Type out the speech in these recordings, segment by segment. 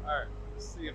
All right. See you.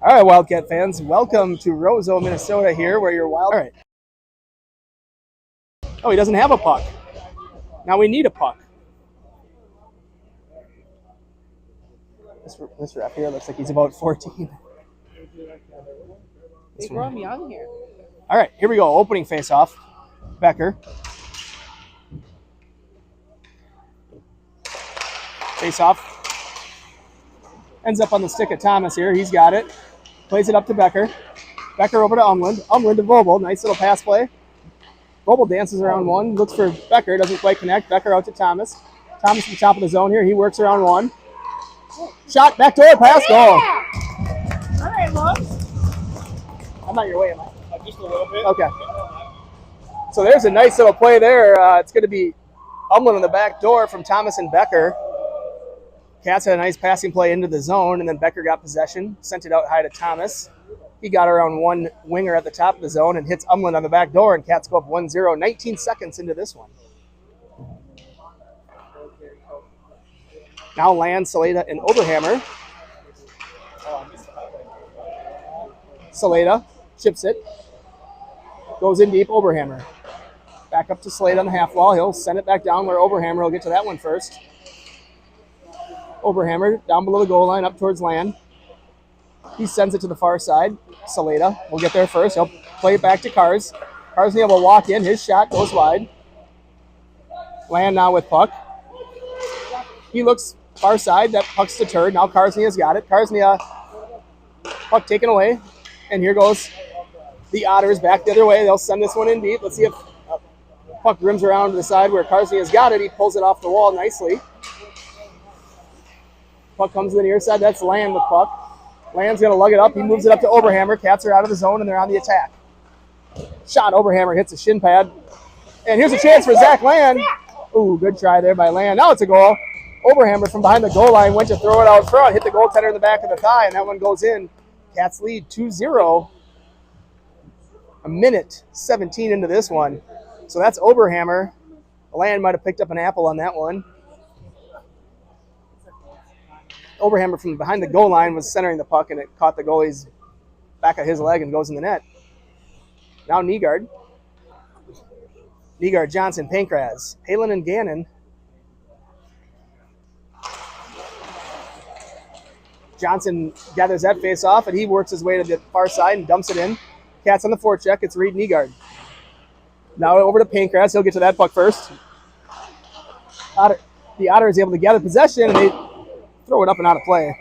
All right, Wildcat fans, welcome to Roseau, Minnesota here, where you're wild. All right. Oh, he doesn't have a puck. Now we need a puck. This ref here looks like he's about 14. They grow him young here. All right, here we go. Opening face-off. Becker. Face-off. Ends up on the stick of Thomas here. He's got it. Plays it up to Becker. Becker over to Umland. Umland to Vobel. Nice little pass play. Vobel dances around one. Looks for Becker. Doesn't quite connect. Becker out to Thomas. Thomas at the top of the zone here. He works around one. Shot, backdoor, pass, goal. All right, look. I'm not your way, am I? Just a little bit. Okay. So there's a nice little play there. It's going to be Umland on the back door from Thomas and Becker. Cats had a nice passing play into the zone, and then Becker got possession, sent it out high to Thomas. He got around one winger at the top of the zone and hits Umland on the back door, and Cats go up 1-0, 19 seconds into this one. Now Land, Saleda, and Oberhammer. Saleda chips it. Goes in deep, Oberhammer. Back up to Saleda on the half wall. He'll send it back down where Oberhammer will get to that one first. Oberhammer down below the goal line, up towards Land. He sends it to the far side. Saleda will get there first. He'll play it back to Cars. Carsnia will walk in. His shot goes wide. Land now with puck. He looks far side. That puck's deterred. Now Carsnia's got it. Carsnia, puck taken away. And here goes the Otters back the other way. They'll send this one in deep. Let's see if puck rims around to the side where Carsnia's got it. He pulls it off the wall nicely. Puck comes to the near side. That's Land with puck. Land's going to lug it up. He moves it up to Oberhammer. Cats are out of the zone, and they're on the attack. Shot. Oberhammer hits a shin pad. And here's a chance for Zach Land. Ooh, good try there by Land. Now it's a goal. Oberhammer from behind the goal line went to throw it out front, hit the goaltender in the back of the thigh, and that one goes in. Cats lead 2-0. A minute 17 into this one. So that's Oberhammer. Land might have picked up an apple on that one. Oberhammer from behind the goal line was centering the puck, and it caught the goalie's back of his leg and goes in the net. Now Nygaard. Nygaard, Johnson, Pankraz, Palin, and Gannon. Johnson gathers that face off, and he works his way to the far side and dumps it in. Cats on the forecheck. It's Reed Nygaard. Now over to Pankraz. He'll get to that puck first. The Otter is able to gather possession, and they throw it up and out of play.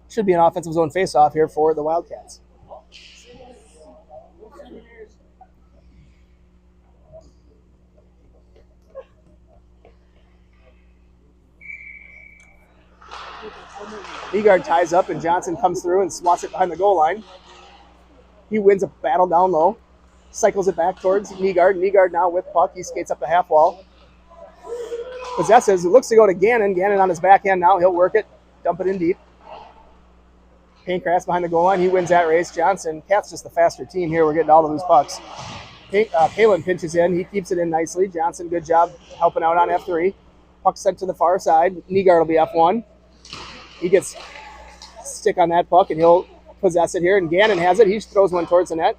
Should be an offensive zone face-off here for the Wildcats. Nygaard ties up, and Johnson comes through and swats it behind the goal line. He wins a battle down low, cycles it back towards Nygaard. Nygaard now with puck. He skates up the half wall. Possesses. It looks to go to Gannon. Gannon on his backhand now. He'll work it. Dump it in deep. Pankraz behind the goal line. He wins that race. Johnson. Cat's just the faster team here. We're getting all of those pucks. Palin pinches in. He keeps it in nicely. Johnson, good job helping out on F3. Puck sent to the far side. Nygaard will be F1. He gets stick on that puck, and he'll possess it here. And Gannon has it. He throws one towards the net.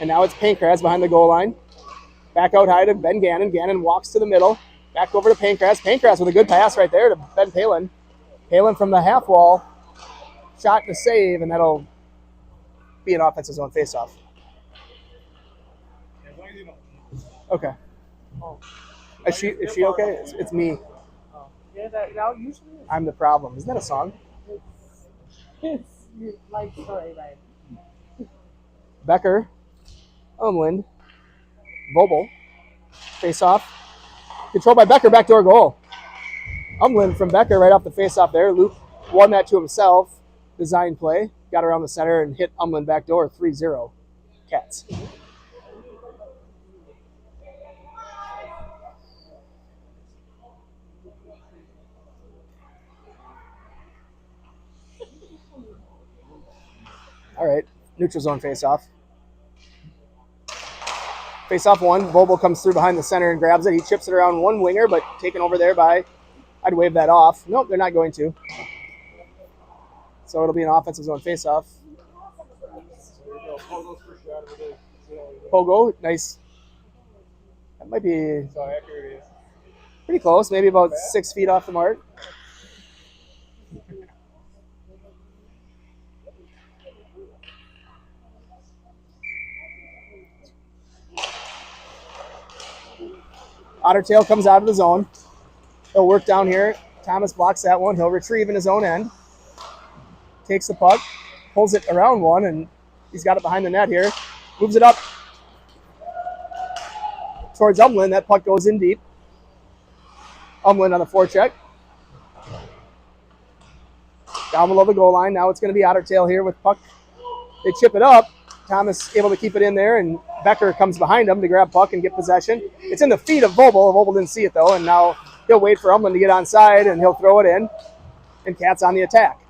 And now it's Pankraz behind the goal line. Back out high to Ben Gannon. Gannon walks to the middle. Back over to Pankraz. Pankraz with a good pass right there to Ben Palin. Palin from the half wall. Shot to save, and that'll be an offensive zone faceoff. Okay. Is she okay? It's me. Yeah, that usually is. I'm the problem. Isn't that a song? It's your life story, right? Becker. Umland. Vobel. Face off. Controlled by Becker. Backdoor goal. Umland from Becker right off the face off there. Luke won that to himself. Design play. Got around the center and hit Umland backdoor. 3-0. Cats. All right. Neutral zone face off. Face-off one. Vobel comes through behind the center and grabs it. He chips it around one winger, but taken over there by, I'd wave that off. Nope, they're not going to. So it'll be an offensive zone faceoff. Pogo, nice. That might be pretty close, maybe about 6 feet off the mark. Ottertail comes out of the zone. He'll work down here. Thomas blocks that one. He'll retrieve in his own end. Takes the puck, pulls it around one, and he's got it behind the net here. Moves it up towards Umlin. That puck goes in deep. Umlin on the forecheck. Down below the goal line. Now it's going to be Ottertail here with puck. They chip it up. Thomas able to keep it in there, and Becker comes behind him to grab puck and get possession. It's in the feet of Vobel. Vobel didn't see it, though, and now he'll wait for Umlin to get onside, and he'll throw it in, and Cat's on the attack.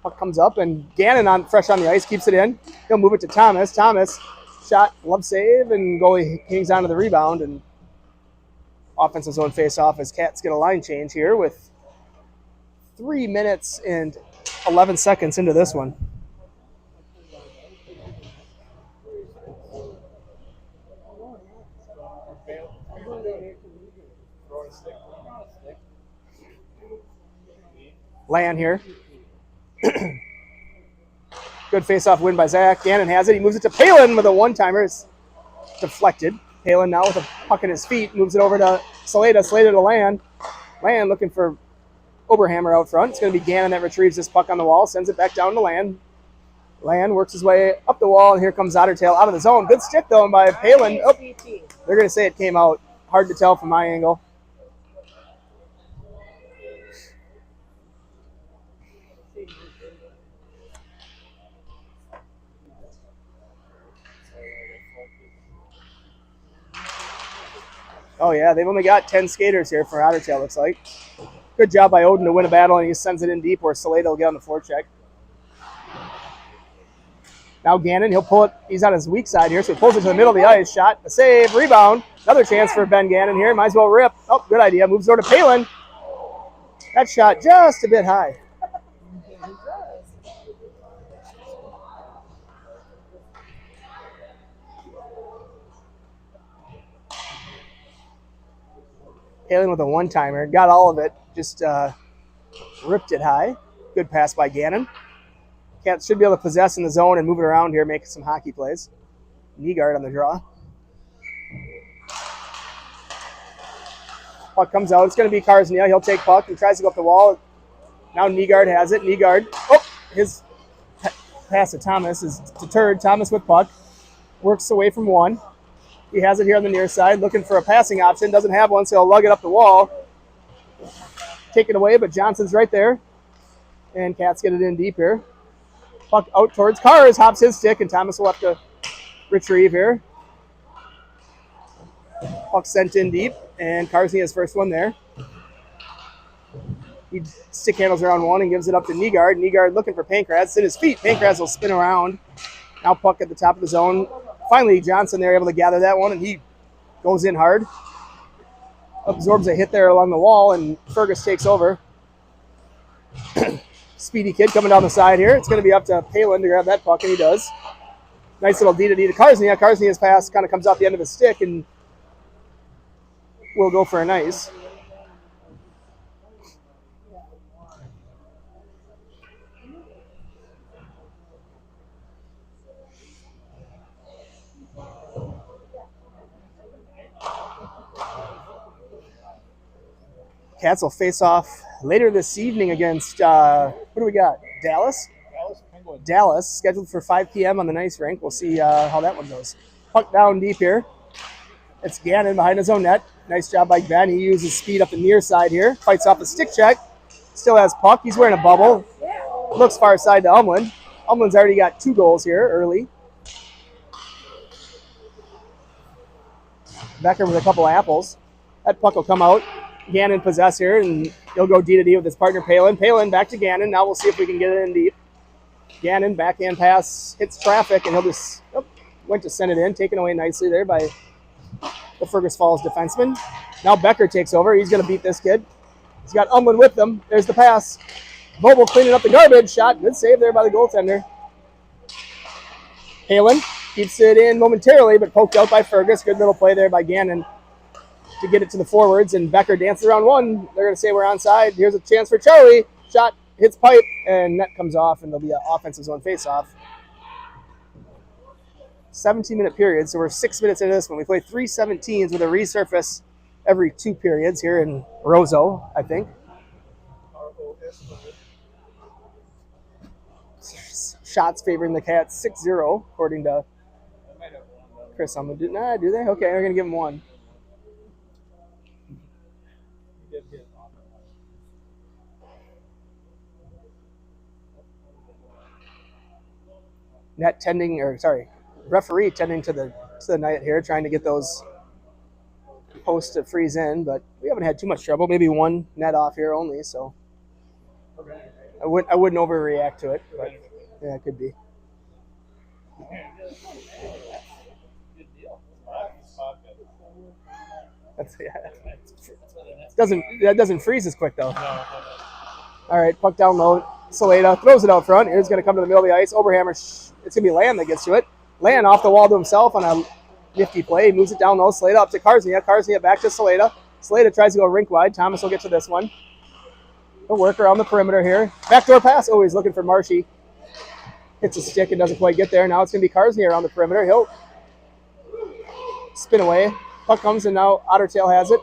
Puck comes up, and Gannon fresh on the ice, keeps it in. He'll move it to Thomas. Thomas, shot, glove save, and goalie hangs on to the rebound, and offensive zone face-off as Cats get a line change here with 3 minutes and 11 seconds into this one. Land here. Good face-off win by Zach. Gannon has it. He moves it to Palin with a one-timer. It's deflected. Palin now with a puck in his feet. Moves it over to Saleda. Saleda to Land. Land looking for Oberhammer out front. It's going to be Gannon that retrieves this puck on the wall. Sends it back down to Land. Land works his way up the wall, and here comes Ottertail out of the zone. Good stick, though, by Palin. Oh, they're going to say it came out. Hard to tell from my angle. Oh, yeah, they've only got 10 skaters here for Ottertail, looks like. Good job by Odin to win a battle, and he sends it in deep where Saleda will get on the forecheck. Now Gannon, he'll pull it. He's on his weak side here, so he pulls it to the middle of the ice. Shot, a save, rebound. Another chance for Ben Gannon here. Might as well rip. Oh, good idea. Moves over to Palin. That shot just a bit high. Palin with a one-timer. Got all of it. Just ripped it high. Good pass by Gannon. Cats should be able to possess in the zone and move it around here, making some hockey plays. Nygaard on the draw. Puck comes out. It's going to be Karsnia. He'll take puck and tries to go up the wall. Now Nygaard has it. Nygaard. Oh, his pass to Thomas is deterred. Thomas with puck. Works away from one. He has it here on the near side, looking for a passing option. Doesn't have one, so he'll lug it up the wall. Take it away, but Johnson's right there. And Cats get it in deep here. Puck out towards Cars, hops his stick, and Thomas will have to retrieve here. Puck sent in deep, and Karsny has first one there. He stick handles around one and gives it up to Nygaard. Nygaard looking for Pankraz. It's in his feet. Pankraz will spin around. Now puck at the top of the zone. Finally, Johnson there able to gather that one, and he goes in hard. Absorbs a hit there along the wall, and Fergus takes over. Speedy kid coming down the side here. It's going to be up to Palin to grab that puck, and he does. Nice little D to Karsnia. Karsnia's pass kind of comes off the end of his stick, and will go for a nice. Cats will face off later this evening against, what do we got? Dallas? Dallas, scheduled for 5 p.m. on the nice rink. We'll see how that one goes. Puck down deep here. It's Gannon behind his own net. Nice job by Ben. He uses speed up the near side here. Fights off a stick check. Still has puck. He's wearing a bubble. Looks far side to Umlin. Umlin's already got 2 goals here early. Becker with a couple apples. That puck will come out. Gannon possess here, and he'll go D to D with his partner Palin. Palin back to Gannon. Now we'll see if we can get it in deep. Gannon, backhand pass, hits traffic, and he'll just went to send it in. Taken away nicely there by the Fergus Falls defenseman. Now Becker takes over. He's going to beat this kid. He's got Umlin with him. There's the pass. Vogel cleaning up the garbage. Shot. Good save there by the goaltender. Palin keeps it in momentarily, but poked out by Fergus. Good little play there by Gannon to get it to the forwards. And Becker dances around one. They're going to say we're onside. Here's a chance for Charlie. Shot hits pipe, and net comes off, and there'll be an offensive zone face-off. 17-minute period, so we're 6 minutes into this one. We play 3 17s with a resurface every 2 periods here in Roseau, I think. Shots favoring the Cats 6-0, according to Chris. Do they? Okay, we're going to give them one. Referee tending to the net here, trying to get those posts to freeze in, but we haven't had too much trouble. Maybe one net off here only, so I wouldn't overreact to it, but yeah, it could be. That doesn't freeze as quick though. All right, puck down low. Saleda throws it out front. Here's going to come to the middle of the ice. Overhammer. It's going to be Land that gets to it. Land off the wall to himself on a nifty play. He moves it down low. Saleda up to Karznia. Karznia back to Saleda. Saleda tries to go rink wide. Thomas will get to this one. He'll work around the perimeter here. Backdoor pass. Oh, he's looking for Marshy. Hits a stick and doesn't quite get there. Now it's going to be Karznia around the perimeter. He'll spin away. Puck comes and now Ottertail has it.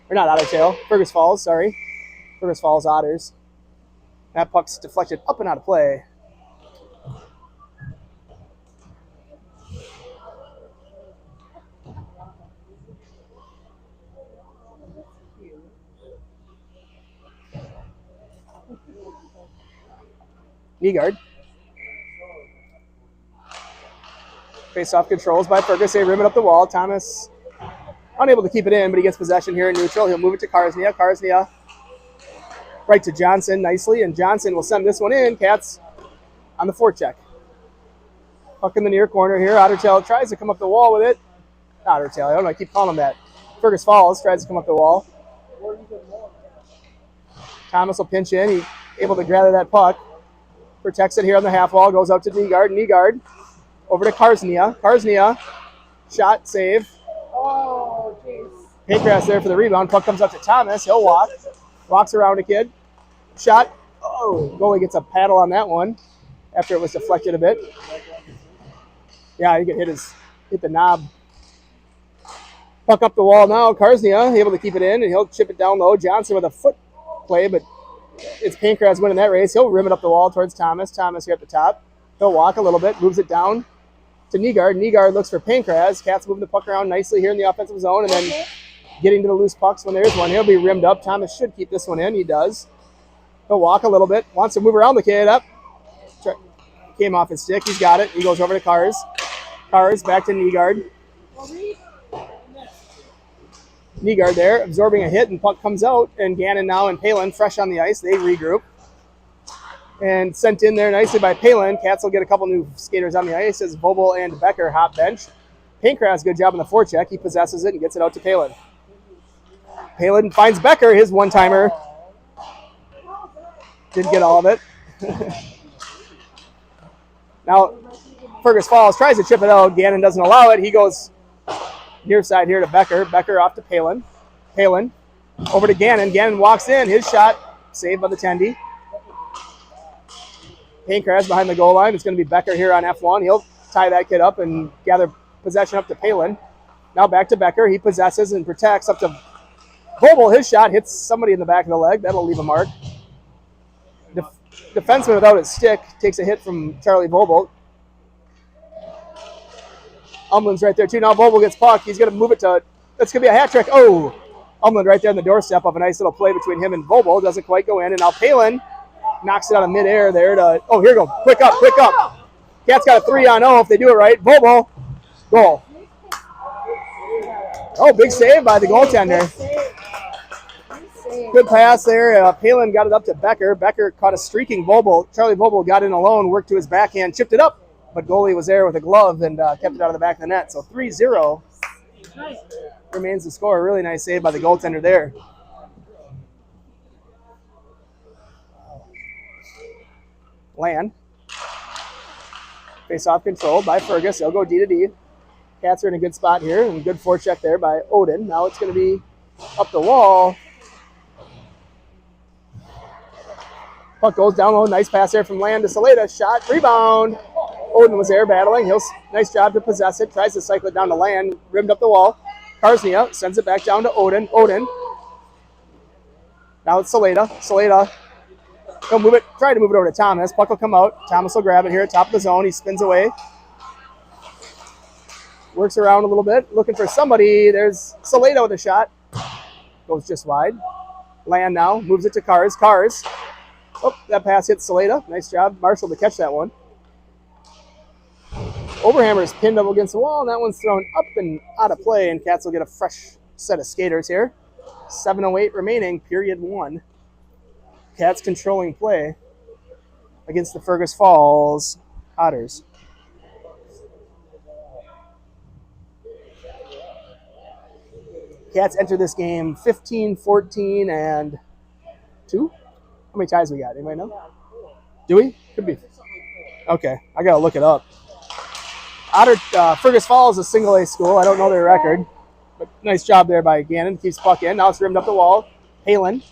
Or not Ottertail. Fergus Falls, sorry. Fergus Falls Otters. That puck's deflected up and out of play. Nygaard. Face-off controls by Fergus. They rim it up the wall. Thomas unable to keep it in, but he gets possession here in neutral. He'll move it to Karznia. Karznia right to Johnson nicely, and Johnson will send this one in. Cats on the forecheck. Puck in the near corner here. Ottertail tries to come up the wall with it. Ottertail, I don't know, I keep calling him that. Fergus Falls tries to come up the wall. Thomas will pinch in. He's able to gather that puck. Protects it here on the half wall. Goes out to Nygaard. Nygaard over to Karznia. Karznia. Shot, save. Oh, jeez. Pancras there for the rebound. Puck comes up to Thomas. He'll walk. Walks around a kid. Shot. Oh, goalie gets a paddle on that one after it was deflected a bit. Yeah, he could hit the knob. Puck up the wall now. Karznia able to keep it in, and he'll chip it down low. Johnson with a foot play, but it's Pancras winning that race. He'll rim it up the wall towards Thomas. Thomas here at the top. He'll walk a little bit, moves it down to Nygaard. Nygaard looks for Pancras. Cats moving the puck around nicely here in the offensive zone, and then getting to the loose pucks when there is one. He'll be rimmed up. Thomas should keep this one in. He does. He'll walk a little bit. Wants to move around the kid up. Came off his stick. He's got it. He goes over to Cars. Cars back to Nygaard. Nygaard there, absorbing a hit, and puck comes out. And Gannon now and Palin fresh on the ice. They regroup. And sent in there nicely by Palin. Cats will get a couple new skaters on the ice as Vogel and Becker hop bench. Pancras, good job on the forecheck. He possesses it and gets it out to Palin. Palin finds Becker, his one-timer. Didn't get all of it. Now, Fergus Falls tries to chip it out. Gannon doesn't allow it. He goes near side here to Becker. Becker off to Palin. Palin over to Gannon. Gannon walks in. His shot saved by the Tendy. Pancras behind the goal line. It's going to be Becker here on F1. He'll tie that kid up and gather possession up to Palin. Now back to Becker. He possesses and protects up to Vogel. His shot hits somebody in the back of the leg. That'll leave a mark. Defenseman without his stick takes a hit from Charlie Vogel. Umland's right there too. Now Vogel gets puck. He's going to move it to, that's going to be a hat trick. Oh, Umland right there on the doorstep of a nice little play between him and Vogel. Doesn't quite go in. And now Palin knocks it out of midair there to, oh, here we go. Quick up, quick up. Cats got a 3-on-0 if they do it right. Vogel, goal. Oh, big save by the goaltender. Good pass there. Palin got it up to Becker. Becker caught a streaking Vogel. Charlie Vogel got in alone, worked to his backhand, chipped it up, but goalie was there with a glove and kept it out of the back of the net. So 3-0 remains the score. Really nice save by the goaltender there. Land. Face off controlled by Fergus. They'll go D to D. Cats are in a good spot here, and good forecheck there by Odin. Now it's going to be up the wall. Puck goes down low. Nice pass there from Land to Saleda. Shot, rebound. Odin was there battling. Nice job to possess it. Tries to cycle it down to Land. Rimmed up the wall. Karsnia sends it back down to Odin. Odin. Now it's Saleda. Saleda. He'll move it. Try to move it over to Thomas. Puck will come out. Thomas will grab it here at top of the zone. He spins away. Works around a little bit. Looking for somebody. There's Saleda with a shot. Goes just wide. Land now. Moves it to Cars. Cars. Oh, that pass hits Saleda. Nice job, Marshall, to catch that one. Overhammer is pinned up against the wall, and that one's thrown up and out of play, and Cats will get a fresh set of skaters here. 7:08 remaining, period 1. Cats controlling play against the Fergus Falls Otters. Cats enter this game 15, 14, and 2. How many ties we got? Anybody know? Do we? Could be. Okay, I got to look it up. Fergus Falls is a single-A school. I don't know their record. But nice job there by Gannon. Keeps puck in. Now it's rimmed up the wall. Palin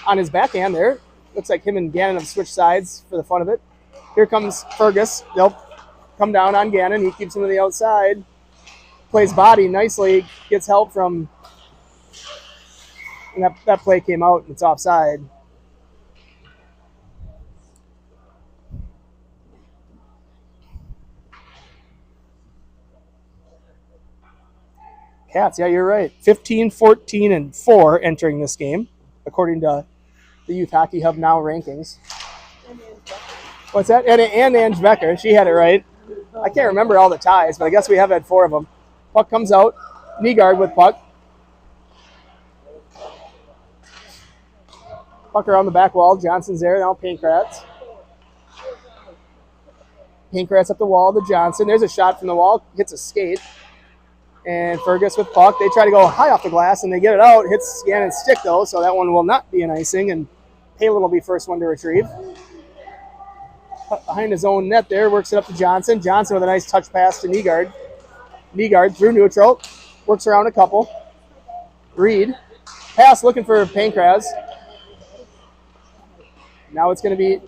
on his backhand there. Looks like him and Gannon have switched sides for the fun of it. Here comes Fergus. They'll come down on Gannon. He keeps him to the outside. Plays body nicely. Gets help from... And that play came out and it's offside. Cats, yeah, you're right. 15, 14, and 4 entering this game, according to the Youth Hockey Hub Now rankings. What's that? And Ange Becker. She had it right. I can't remember all the ties, but I guess we have had 4 of them. Puck comes out. Nygaard with puck. Puck around the back wall. Johnson's there. Now Pankratz. Pankratz up the wall to Johnson. There's a shot from the wall. Hits a skate. And Fergus with puck. They try to go high off the glass, and they get it out. Hits Gannon's stick, though, so that one will not be an icing, and Palin will be first one to retrieve. Behind his own net there, works it up to Johnson. Johnson with a nice touch pass to Nygaard. Nygaard through neutral. Works around a couple. Reed. Pass looking for Pankratz. Now it's going to be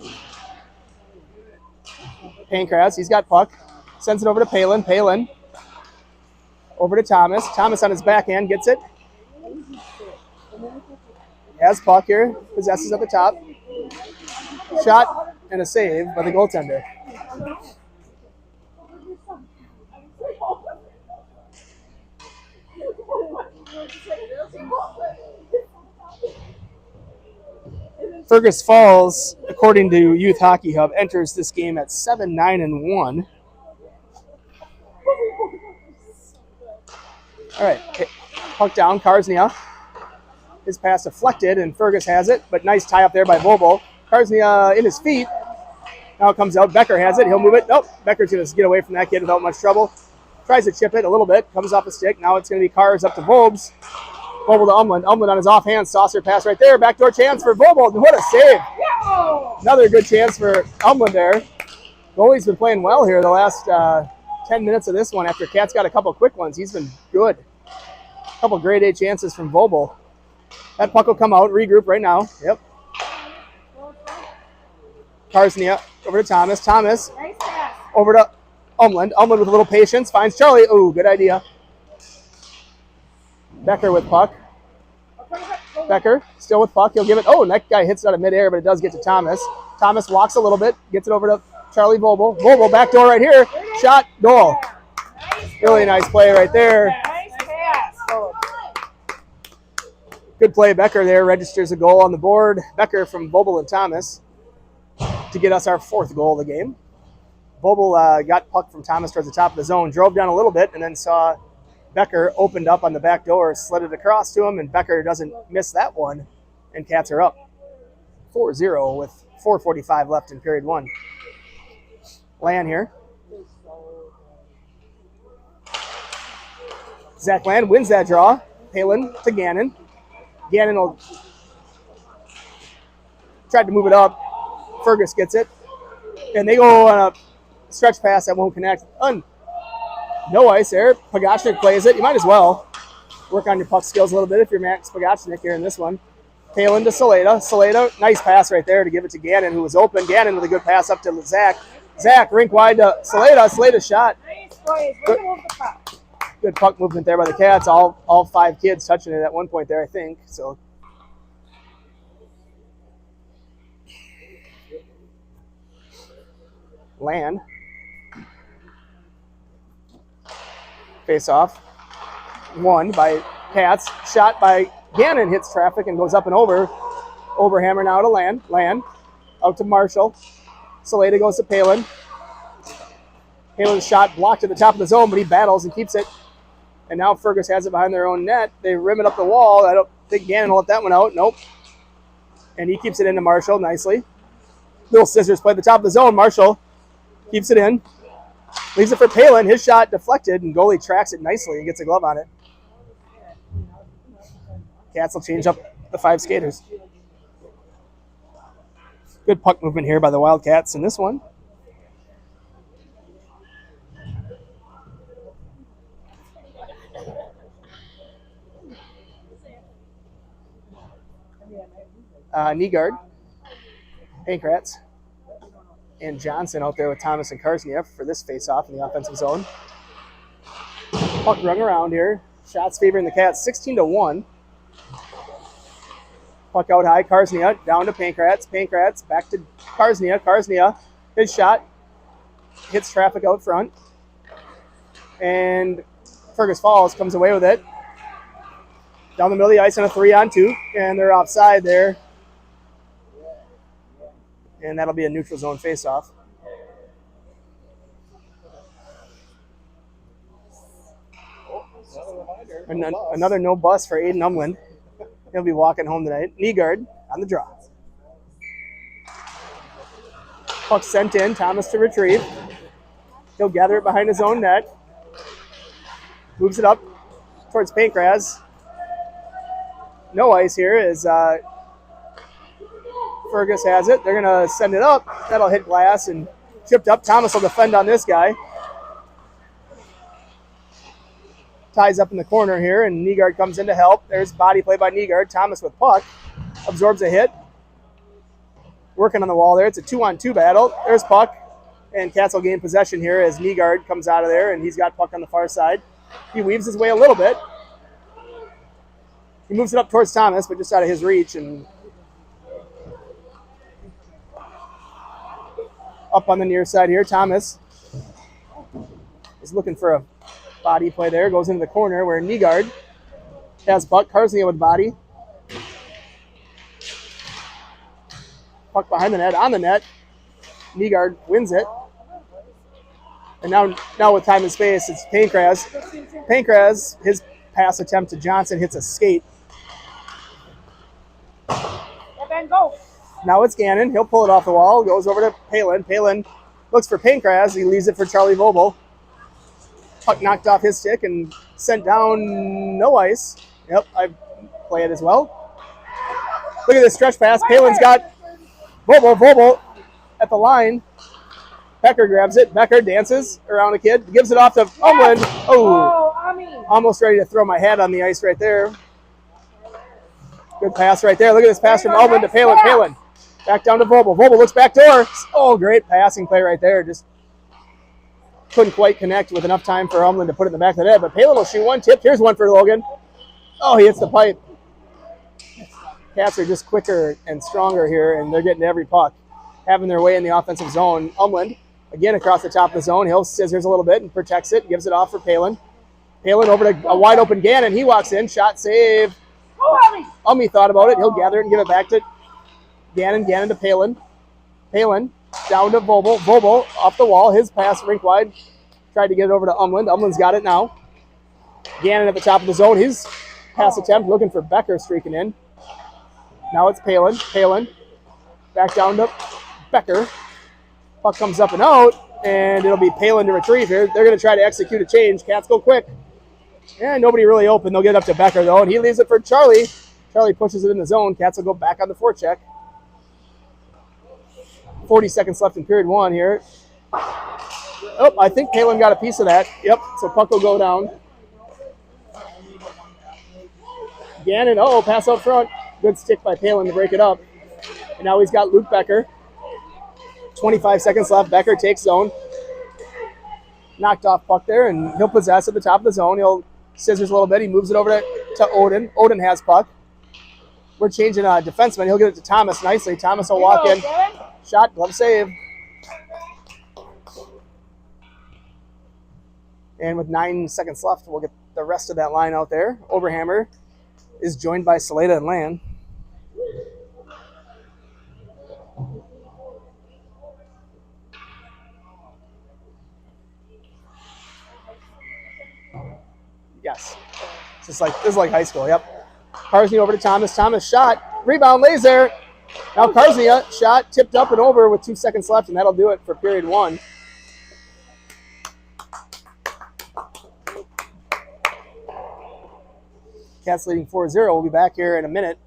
Pankratz. He's got puck. Sends it over to Palin. Palin. Over to Thomas. Thomas on his backhand gets it. Has puck here. Possesses at the top. Shot and a save by the goaltender. Fergus Falls, according to Youth Hockey Hub, enters this game at 7-9-1. All right, puck down, Karsnia. His pass deflected, and Fergus has it, but nice tie up there by Vobel. Karsnia in his feet. Now it comes out. Becker has it. He'll move it. Nope, Becker's going to get away from that kid without much trouble. Tries to chip it a little bit. Comes off the stick. Now it's going to be Cars up to Vobes. Vobel to Umland. Umland on his offhand. Saucer pass right there. Backdoor chance for Vobel. What a save. Another good chance for Umland there. Goalie's been playing well here the last 10 minutes of this one. After Cat's got a couple quick ones, he's been good. A couple grade A chances from Vobel. That puck will come out, regroup right now. Yep. Karsnia over to Thomas. Thomas over to Umland. Umland with a little patience. Finds Charlie. Ooh, good idea. Becker with puck. Becker still with puck. He'll give it. Oh, and that guy hits it out of midair, but it does get to Thomas. Thomas walks a little bit. Gets it over to Charlie Vobel. Vobel backdoor right here. Shot. Goal. Really nice play right there. Good play. Becker there registers a goal on the board. Becker from Vobel and Thomas to get us our 4th goal of the game. Vobel got puck from Thomas towards the top of the zone, drove down a little bit, and then saw Becker opened up on the back door, slid it across to him, and Becker doesn't miss that one, and Cats are up 4-0 with 4:45 left in period 1. Land here. Zach Land wins that draw. Palin to Gannon. Gannon will try to move it up. Fergus gets it. And they go on a stretch pass that won't connect. No ice there. Pagashnik plays it. You might as well work on your puck skills a little bit if you're Max Pagashnik here in this one. Palin to Saleda. Saleda, nice pass right there to give it to Gannon, who was open. Gannon with a good pass up to Zach. Zach, rink wide to Saleda. Saleda's shot. Good puck movement there by the Cats. All 5 kids touching it at one point there, I think. So Land. Face off. Won by Cats. Shot by Gannon, hits traffic and goes up and over. Overhammer now to Land. Land out to Marshall. Saleda goes to Palin. Palin's shot blocked at the top of the zone, but he battles and keeps it. And now Fergus has it behind their own net. They rim it up the wall. I don't think Gannon will let that one out. Nope. And he keeps it into Marshall nicely. Little scissors play at the top of the zone. Marshall keeps it in. Leaves it for Palin. His shot deflected, and goalie tracks it nicely and gets a glove on it. Cats will change up the 5 skaters. Good puck movement here by the Wildcats in this one. Nygaard, Pankrats, and Johnson out there with Thomas and Karsniev for this face-off in the offensive zone. Puck run around here. Shots favoring the Cats 16-1. Puck out high. Karsnia down to Pankrats. Pankrats back to Karsnia. Karsnia, his shot hits traffic out front. And Fergus Falls comes away with it. Down the middle of the ice on a 3-on-2. And they're offside there. And that'll be a neutral zone face-off. Another no bus for Aiden Umland. He'll be walking home tonight. Nygaard on the draw. Puck sent in. Thomas to retrieve. He'll gather it behind his own net. Moves it up towards Pankraz. No ice here as Fergus has it. They're going to send it up. That'll hit glass and chipped up. Thomas will defend on this guy. Ties up in the corner here, and Nygaard comes in to help. There's body play by Nygaard. Thomas with puck. Absorbs a hit. Working on the wall there. It's a 2-on-2 battle. There's puck. And Cats will gain possession here as Nygaard comes out of there, and he's got puck on the far side. He weaves his way a little bit. He moves it up towards Thomas, but just out of his reach. And up on the near side here, Thomas is looking for a body play there. Goes into the corner where Nygaard has puck. Karsnia with body. Puck behind the net, on the net. Nygaard wins it. And now with time and space, it's Pankraz. Pankraz, his pass attempt to Johnson hits a skate. Go. Now it's Gannon. He'll pull it off the wall. Goes over to Palin. Palin looks for Pankraz. He leaves it for Charlie Vobel. Puck knocked off his stick and sent down. No ice. Yep, I play it as well. Look at this stretch pass. Palin's got Vobel at the line. Becker grabs it. Becker dances around a kid. Gives it off to Umland. Oh, almost ready to throw my hat on the ice right there. Good pass right there. Look at this pass from Umland to Palin. Palin back down to Vobel. Vobel looks back door. Oh, great passing play right there. Just couldn't quite connect with enough time for Umland to put it in the back of the net. But Palin will shoot one. Tipped. Here's one for Logan. Oh, he hits the pipe. Cats are just quicker and stronger here, and they're getting every puck, having their way in the offensive zone. Umland, again across the top of the zone. He'll scissors a little bit and protects it. Gives it off for Palin. Palin over to a wide open Gannon. He walks in. Shot save. Ummy thought about it. He'll gather it and give it back to Gannon. Gannon to Palin. Palin down to Vobel. Vobel off the wall. His pass rink wide. Tried to get it over to Umland. Umland's got it now. Gannon at the top of the zone. His pass attempt looking for Becker streaking in. Now it's Palin. Palin back down to Becker. Puck comes up and out, and it'll be Palin to retrieve here. They're going to try to execute a change. Cats go quick. And nobody really open. They'll get it up to Becker, though, and he leaves it for Charlie. Charlie pushes it in the zone. Cats will go back on the forecheck. 40 seconds left in period 1 here. Oh, I think Palin got a piece of that. Yep, so puck will go down. Gannon, pass out front. Good stick by Palin to break it up. And now he's got Luke Becker. 25 seconds left. Becker takes zone. Knocked off puck there, and he'll possess at the top of the zone. He'll scissors a little bit. He moves it over to Odin. Odin has puck. We're changing defenseman. He'll get it to Thomas nicely. Thomas will walk in. Shot, glove save. And with 9 seconds left, we'll get the rest of that line out there. Oberhammer is joined by Saleda and Land. Yes. This is like high school, yep. Karsny over to Thomas. Thomas shot. Rebound lays there. Now Karsny shot, tipped up and over with 2 seconds left, and that'll do it for period 1. Cats leading 4-0. We'll be back here in a minute.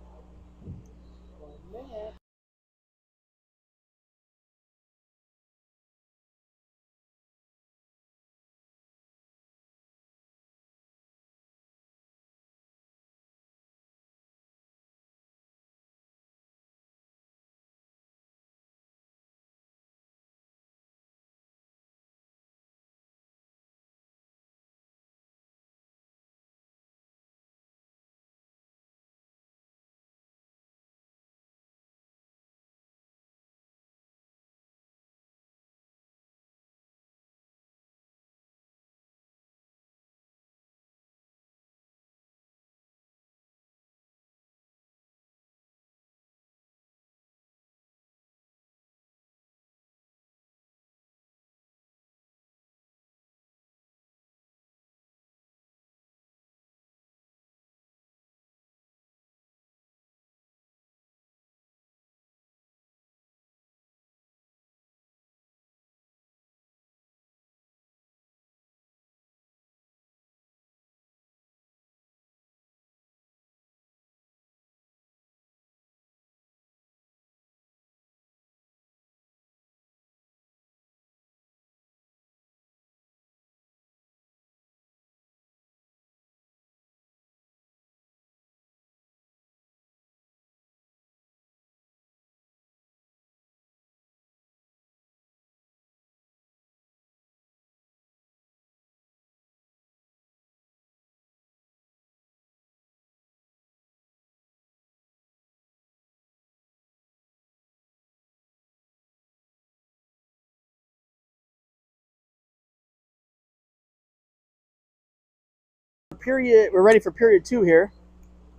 We're ready for period 2 here.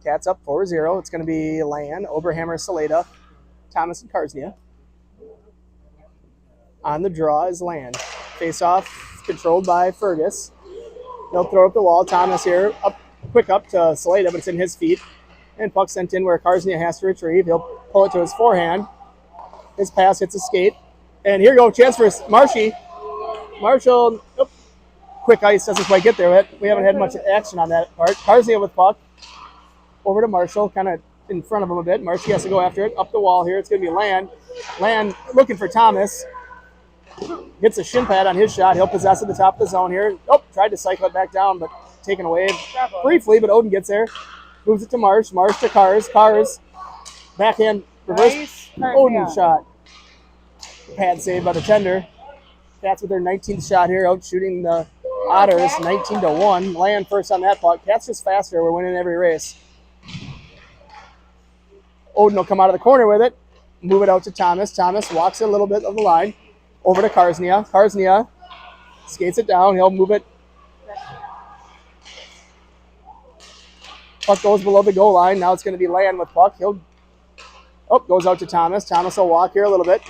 Cats up 4-0. It's going to be Land, Oberhammer, Saleda, Thomas, and Karsnia. On the draw is Land. Face off controlled by Fergus. They'll throw up the wall. Thomas here, quick up to Saleda, but it's in his feet. And puck sent in where Karsnia has to retrieve. He'll pull it to his forehand. His pass hits a skate. And here goes chance for Marshy. Marshall, quick ice doesn't quite get there. We haven't had much action on that part. Karsnia with puck. Over to Marshall, kind of in front of him a bit. Marshy has to go after it. Up the wall here. It's going to be Land. Land looking for Thomas. Gets a shin pad on his shot. He'll possess at the top of the zone here. Tried to cycle it back down, but taken away briefly, but Odin gets there. Moves it to Marsh. Marsh to Cars. Cars. Backhand reverse. Odin shot. Pad saved by the tender. Cats with their 19th shot here, out shooting the Otters 19-1. Land first on that puck. Cats just faster. We're winning every race. Odin will come out of the corner with it. Move it out to Thomas. Thomas walks a little bit of the line. Over to Karsnia. Karsnia skates it down. He'll move it. Puck goes below the goal line. Now it's going to be Land with puck. Goes out to Thomas. Thomas will walk here a little bit.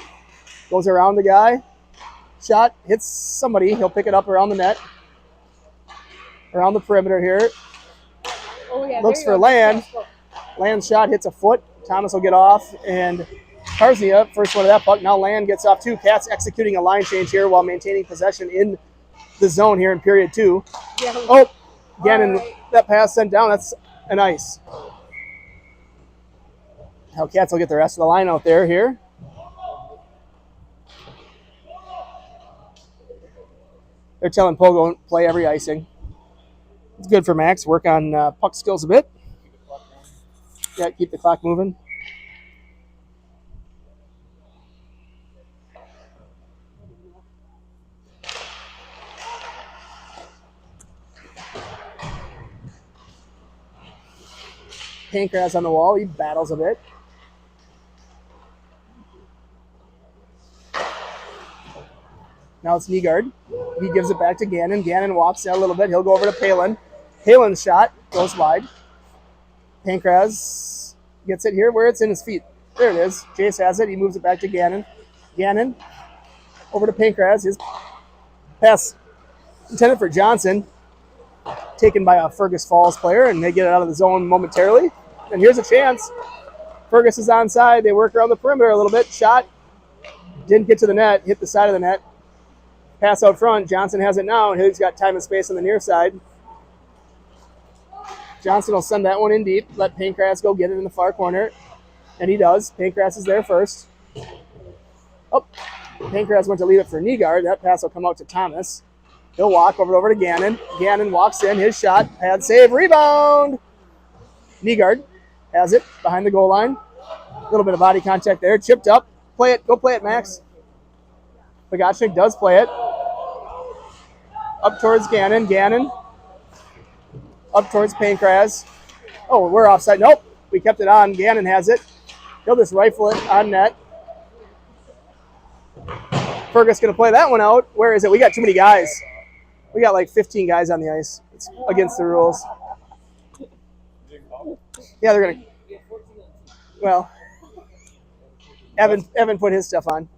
Goes around the guy. Shot hits somebody. He'll pick it up around the net. Around the perimeter here. Looks for Land. Land's shot hits a foot. Thomas will get off. And Karsnia, first one of that puck. Now Land gets off too. Cats executing a line change here while maintaining possession in the zone here in period 2. Again, that pass sent down. That's an ice. Now Cats will get the rest of the line out there here. They're telling Pogo play every icing. It's good for Max. Work on puck skills a bit. Yeah, keep the clock moving. Pancras on the wall. He battles a bit. Now it's Nygaard. He gives it back to Gannon. Gannon walks out a little bit. He'll go over to Palin. Palin's shot goes wide. Pancras gets it here where it's in his feet. There it is. Jace has it. He moves it back to Gannon. Gannon over to Pancras. His pass intended for Johnson. Taken by a Fergus Falls player, and they get it out of the zone momentarily. And here's a chance. Fergus is onside. They work around the perimeter a little bit. Shot. Didn't get to the net. Hit the side of the net. Pass out front. Johnson has it now, and he's got time and space on the near side. Johnson will send that one in deep. Let Pancras go get it in the far corner. And he does. Pancras is there first. Oh, Pancras went to leave it for Nygaard. That pass will come out to Thomas. He'll walk over to Gannon. Gannon walks in. His shot. Pad save. Rebound. Nygaard has it behind the goal line. A little bit of body contact there. Chipped up. Play it. Go play it, Max. Pagachnik does play it. Up towards Gannon. Gannon. Up towards Pancras. Oh, we're offside. Nope. We kept it on. Gannon has it. He'll just rifle it on net. Fergus going to play that one out. Where is it? We got too many guys. We got like 15 guys on the ice. It's against the rules. Yeah, they're going to. Well, Evan put his stuff on.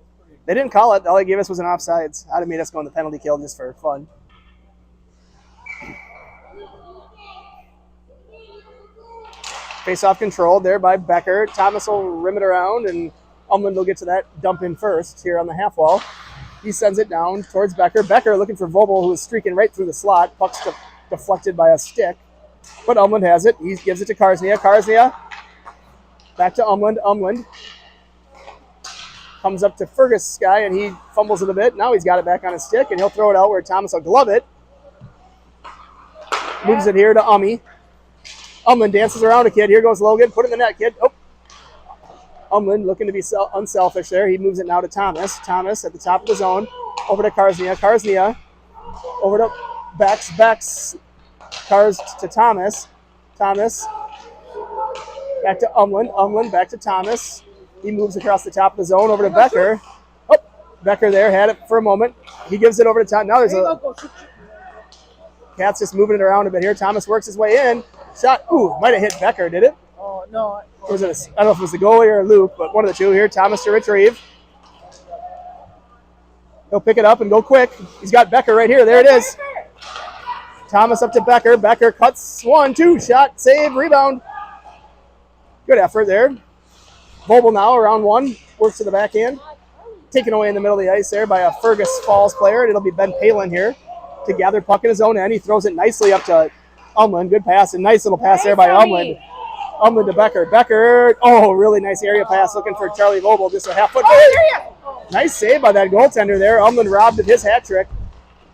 They didn't call it. All they gave us was an offsides. I'd have made us go on the penalty kill just for fun. Face-off controlled there by Becker. Thomas will rim it around, and Umland will get to that dump in first here on the half wall. He sends it down towards Becker. Becker looking for Vobel, who is streaking right through the slot. Puck's deflected by a stick. But Umland has it. He gives it to Karsnia. Karsnia back to Umland. Umland comes up to Fergus guy, and he fumbles it a bit. Now he's got it back on his stick, and he'll throw it out where Thomas will glove it. Moves it here to Ummy. Umland dances around a kid. Here goes Logan. Put it in the net, kid. Oh. Umland looking to be unselfish there. He moves it now to Thomas. Thomas at the top of the zone. Over to Karsnia. Karsnia over to Bex. Kars to Thomas. Thomas back to Umland. Umland back to Thomas. He moves across the top of the zone over to Becker. Oh, Becker there. Had it for a moment. He gives it over to Thomas. Now there's a... Cat's just moving it around a bit here. Thomas works his way in. Shot. Ooh, might have hit Becker, did it? Oh, no. Or was it I don't know if it was the goalie or Luke, but one of the two here. Thomas to retrieve. He'll pick it up and go quick. He's got Becker right here. There it is. Thomas up to Becker. Becker cuts 1-2. Shot, save, rebound. Good effort there. Vobel now around one. Works to the backhand. Taken away in the middle of the ice there by a Fergus Falls player. And it'll be Ben Palin here to gather puck in his own end. He throws it nicely up to Umland. Good pass. A nice little pass there by Umland. Umland to Becker. Becker. Oh, really nice area pass looking for Charlie Vobel. Just a half foot. Nice save by that goaltender there. Umland robbed of his hat trick.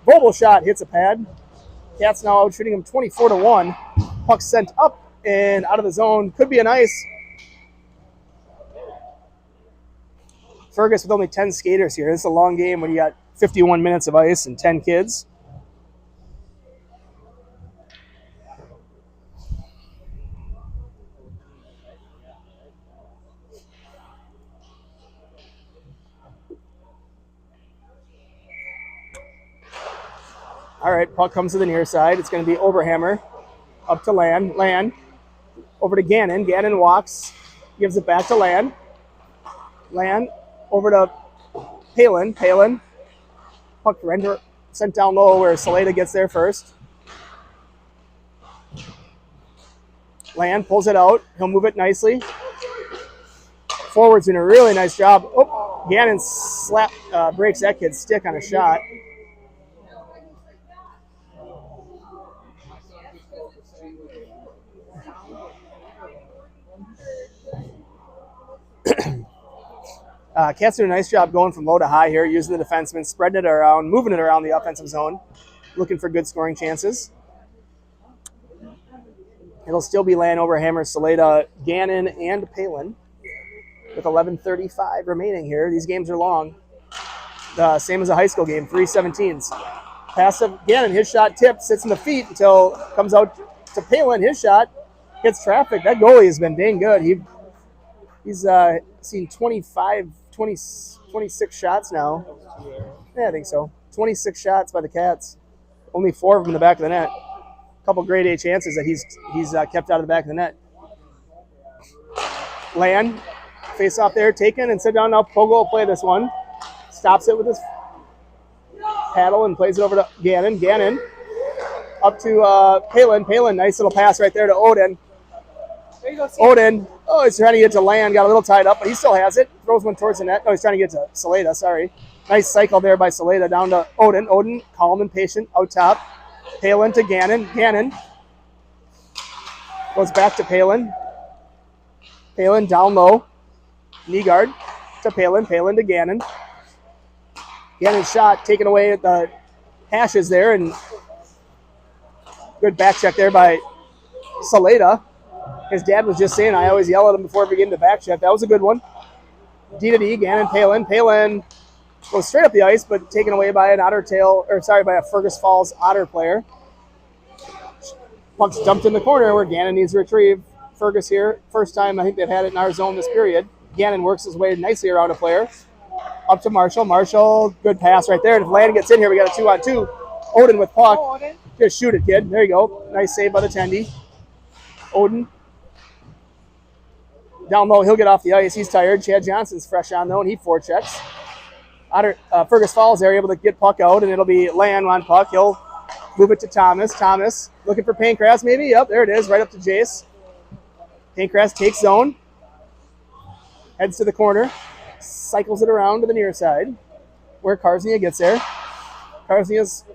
Vobel shot hits a pad. Cats now out shooting him 24-1. Puck sent up and out of the zone. Could be an ice. Fergus with only 10 skaters here. This is a long game when you got 51 minutes of ice and 10 kids. All right, puck comes to the near side. It's going to be Oberhammer up to Land. Land over to Gannon. Gannon walks, gives it back to Land. Land over to Palin. Palin. Puck render sent down low where Saleda gets there first. Land pulls it out. He'll move it nicely. Forward's doing a really nice job. Oh, Gannon breaks that kid's stick on a shot. Cats do a nice job going from low to high here, using the defenseman, spreading it around, moving it around the offensive zone, looking for good scoring chances. It'll still be Landover, Hammer, Saleda, Gannon, and Palin with 11:35 remaining here. These games are long. Same as a high school game, 3:17s. Pass to Gannon, his shot tipped, sits in the feet until comes out to Palin. His shot hits traffic. That goalie has been dang good. He's seen 26 shots now. Yeah, I think so. 26 shots by the Cats. Only 4 of them in the back of the net. A couple grade A chances that he's kept out of the back of the net. Land, face off there, taken and sit down now. Pogo will play this one. Stops it with his paddle and plays it over to Gannon. Gannon up to Palin. Palin, nice little pass right there to Odin. There you go. Odin, he's trying to get to Land, got a little tied up, but he still has it. Throws one towards the net. No, he's trying to get to Saleda, sorry. Nice cycle there by Saleda down to Odin. Odin, calm and patient, out top. Palin to Gannon. Gannon goes back to Palin. Palin down low. Knee guard to Palin. Palin to Gannon. Gannon's shot taken away at the hashes there, and good back check there by Saleda. His dad was just saying, I always yell at him before we get into back check. That was a good one. D to D, Gannon, Palin. Palin goes straight up the ice, but taken away by by a Fergus Falls Otter player. Puck's dumped in the corner where Gannon needs to retrieve. Fergus here, first time I think they've had it in our zone this period. Gannon works his way nicely around a player. Up to Marshall. Marshall, good pass right there. And if Land gets in here, we got a 2-on-2. Odin with puck. Just shoot it, kid. There you go. Nice save by the Tendy. Odin. Down low, he'll get off the ice. He's tired. Chad Johnson's fresh on, though, and he forechecks. Fergus Falls there, able to get puck out, and it'll be Land on puck. He'll move it to Thomas. Thomas looking for Pancras, maybe. Yep, there it is, right up to Jace. Pancras takes zone. Heads to the corner. Cycles it around to the near side, where Karsnia gets there. Karsnia's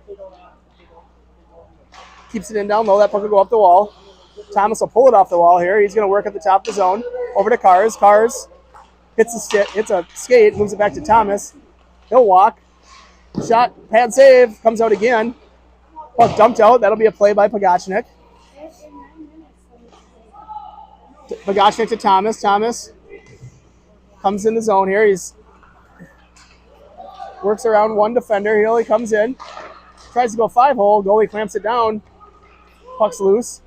keeps it in down low. That puck will go up the wall. Thomas will pull it off the wall here. He's going to work at the top of the zone. Over to Cars. Cars hits a skate, moves it back to Thomas. He'll walk. Shot, pad save, comes out again. Puck dumped out. That'll be a play by Pagachnik. Pagachnik to Thomas. Thomas comes in the zone here. He's works around one defender. He only comes in. Tries to go 5-hole. Goalie clamps it down. Puck's loose.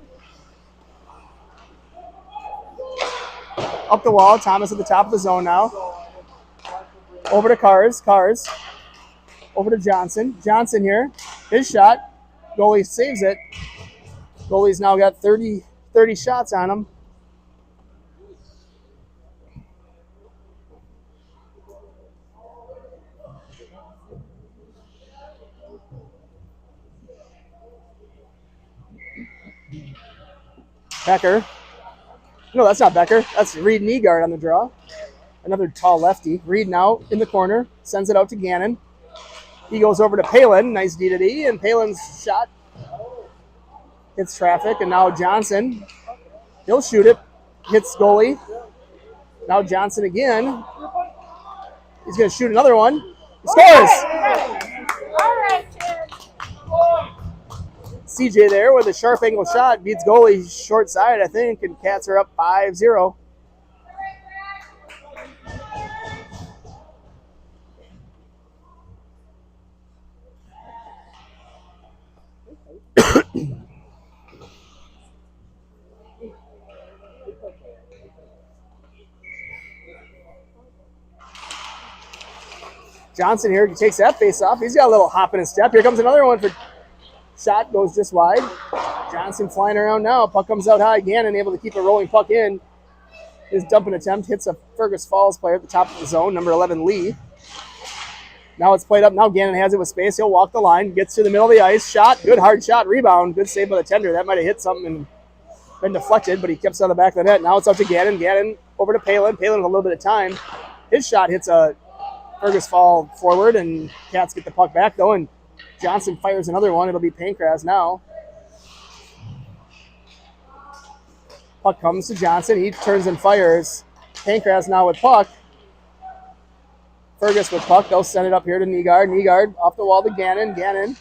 Up the wall. Thomas at the top of the zone now. Over to Cars. Cars. Over to Johnson. Johnson here. His shot. Goalie saves it. Goalie's now got 30 shots on him. Becker. No, that's not Becker. That's Reed Nygaard on the draw. Another tall lefty. Reed now in the corner. Sends it out to Gannon. He goes over to Palin. Nice D to D. And Palin's shot hits traffic. And now Johnson. He'll shoot it. Hits goalie. Now Johnson again. He's going to shoot another one. He scores! All right, kid. CJ there with a sharp angle shot. Beats goalie short side, I think. And Cats are up 5-0. Johnson here takes that face off. He's got a little hop in his step. Here comes another one for shot, goes just wide. Johnson flying around now. Puck comes out high. Gannon able to keep a rolling puck in. His dumping attempt hits a Fergus Falls player at the top of the zone, number 11, Lee. Now it's played up. Now Gannon has it with space. He'll walk the line, gets to the middle of the ice. Shot, good hard shot, rebound. Good save by the tender. That might have hit something and been deflected, but he keeps it on the back of the net. Now it's up to Gannon. Gannon over to Palin. Palin with a little bit of time. His shot hits a Fergus fall forward, and Cats get the puck back, though, and Johnson fires another one. It'll be Pancras now. Puck comes to Johnson. He turns and fires. Pancras now with puck. Fergus with puck. They'll send it up here to Nygaard. Nygaard off the wall to Gannon. Gannon.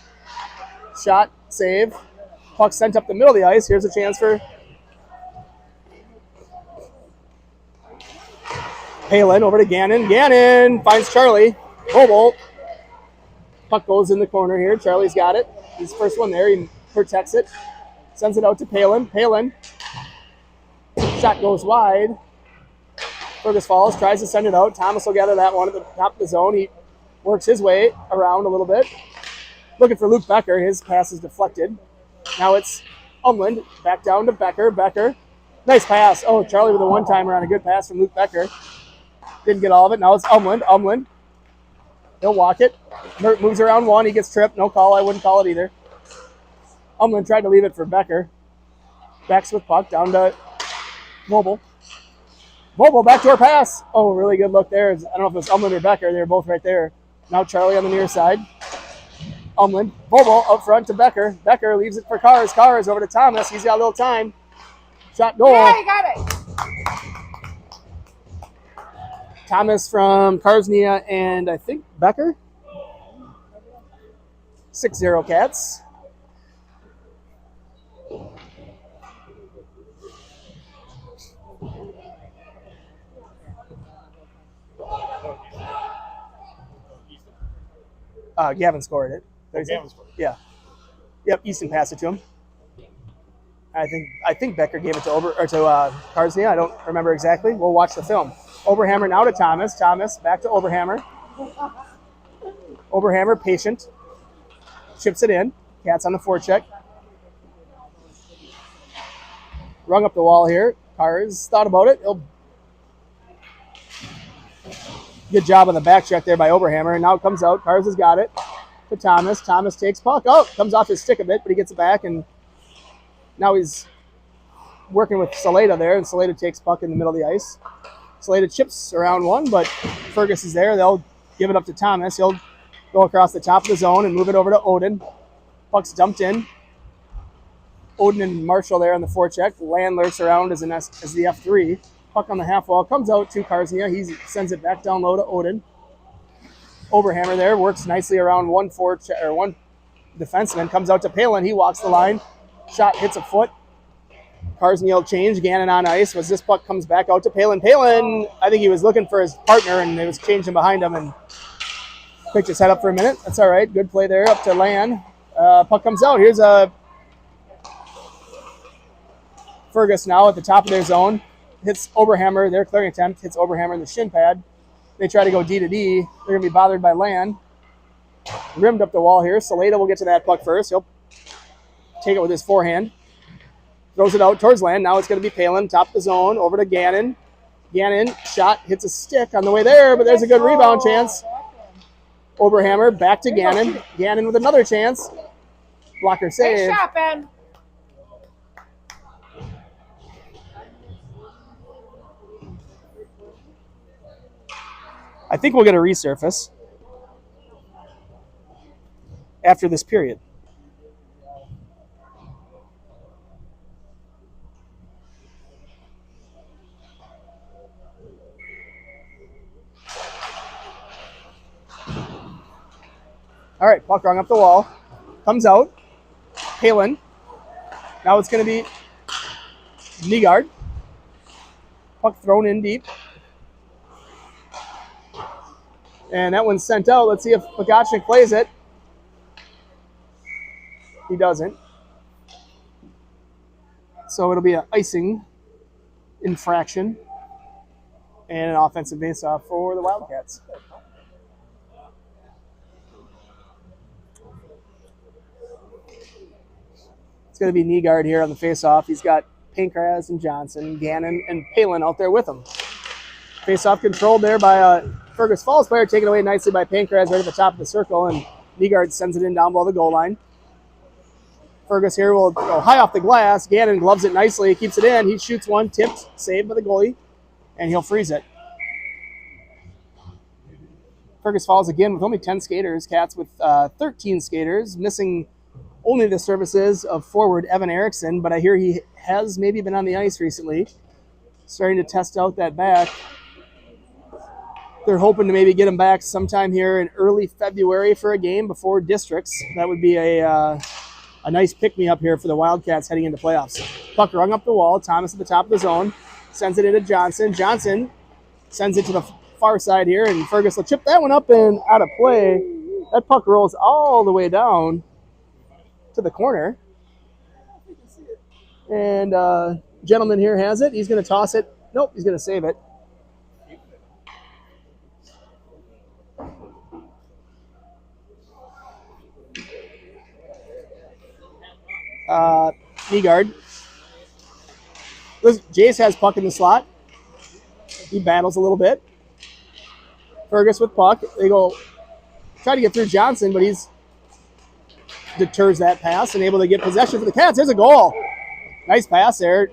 Shot, save. Puck sent up the middle of the ice. Here's a chance for Palin over to Gannon. Gannon finds Charlie. Bobolt. Puck goes in the corner here. Charlie's got it. He's the first one there. He protects it. Sends it out to Palin. Palin. Shot goes wide. Fergus falls. Tries to send it out. Thomas will gather that one at the top of the zone. He works his way around a little bit. Looking for Luke Becker. His pass is deflected. Now it's Umland. Back down to Becker. Becker. Nice pass. Oh, Charlie with a one-timer on a good pass from Luke Becker. Didn't get all of it. Now it's Umland. Umland. He'll walk it. Mert moves around one. He gets tripped. No call. I wouldn't call it either. Umland tried to leave it for Becker. Backs with puck down to Mobile. Mobile, backdoor pass. Oh, really good look there. I don't know if it was Umland or Becker. They were both right there. Now Charlie on the near side. Umland. Mobile up front to Becker. Becker leaves it for Cars. Cars over to Thomas. He's got a little time. Shot goal. Yeah, you got it. Thomas from Karsnia and I think Becker. 6-0 Cats. Gavin scored it. Gavin scored it. Yeah. Yep, Easton passed it to him. I think Becker gave it to Karsnia. I don't remember exactly. We'll watch the film. Oberhammer now to Thomas. Thomas back to Oberhammer. Oberhammer, patient. Chips it in. Cats on the forecheck. Rung up the wall here. Cars thought about it. Good job on the back check there by Oberhammer. And now it comes out. Cars has got it to Thomas. Thomas takes puck. Oh, comes off his stick a bit, but he gets it back. And now he's working with Saleda there. And Saleda takes puck in the middle of the ice. Saleda chips around one, but Fergus is there. They'll give it up to Thomas. He'll go across the top of the zone and move it over to Odin. Puck's dumped in. Odin and Marshall there on the forecheck. Land lurks around as the F3. Puck on the half wall. Comes out to Karsnia. He sends it back down low to Odin. Oberhammer there. Works nicely around one defenseman. Comes out to Palin. He walks the line. Shot hits a foot. Karsnia will change. Gannon on ice. As this puck comes back out to Palin. Palin, I think he was looking for his partner and it was changing behind him and picked his head up for a minute. That's all right. Good play there up to Land. Puck comes out. Here's a Fergus now at the top of their zone. Hits Oberhammer. Their clearing attempt hits Oberhammer in the shin pad. They try to go D to D. They're going to be bothered by Land. Rimmed up the wall here. Saleda will get to that puck first. He'll take it with his forehand. Throws it out towards Land. Now it's going to be Palin. Top of the zone. Over to Gannon. Gannon. Shot. Hits a stick on the way there, but there's a good rebound chance. Oberhammer. Back to Gannon. Gannon with another chance. Blocker save. Nice shot, Ben. I think we'll get a resurface after this period. All right, puck rung up the wall. Comes out. Palin. Now it's going to be Nygaard. Puck thrown in deep. And that one's sent out. Let's see if Pagachnik plays it. He doesn't. So it'll be an icing infraction and an offensive faceoff for the Wildcats. It's going to be Nygaard here on the faceoff. He's got Pankraz and Johnson, Gannon, and Palin out there with him. Faceoff controlled there by Fergus Falls player, taken away nicely by Pankraz right at the top of the circle, and Nygaard sends it in down below the goal line. Fergus here will go high off the glass. Gannon gloves it nicely, keeps it in. He shoots one, tipped, saved by the goalie, and he'll freeze it. Fergus Falls again with only 10 skaters. Cats with 13 skaters, missing only the services of forward Evan Erickson, but I hear he has maybe been on the ice recently, starting to test out that back. They're hoping to maybe get him back sometime here in early February for a game before districts. That would be a nice pick-me-up here for the Wildcats heading into playoffs. Puck rung up the wall. Thomas at the top of the zone. Sends it into Johnson. Johnson sends it to the far side here, and Fergus will chip that one up and out of play. That puck rolls all the way down to the corner. And gentleman here has it. He's going to toss it. Nope, he's going to save it. Nygaard. Jace has puck in the slot. He battles a little bit. Fergus with puck. They go try to get through Johnson, but he's deters that pass and able to get possession for the Cats. There's a goal. Nice pass there.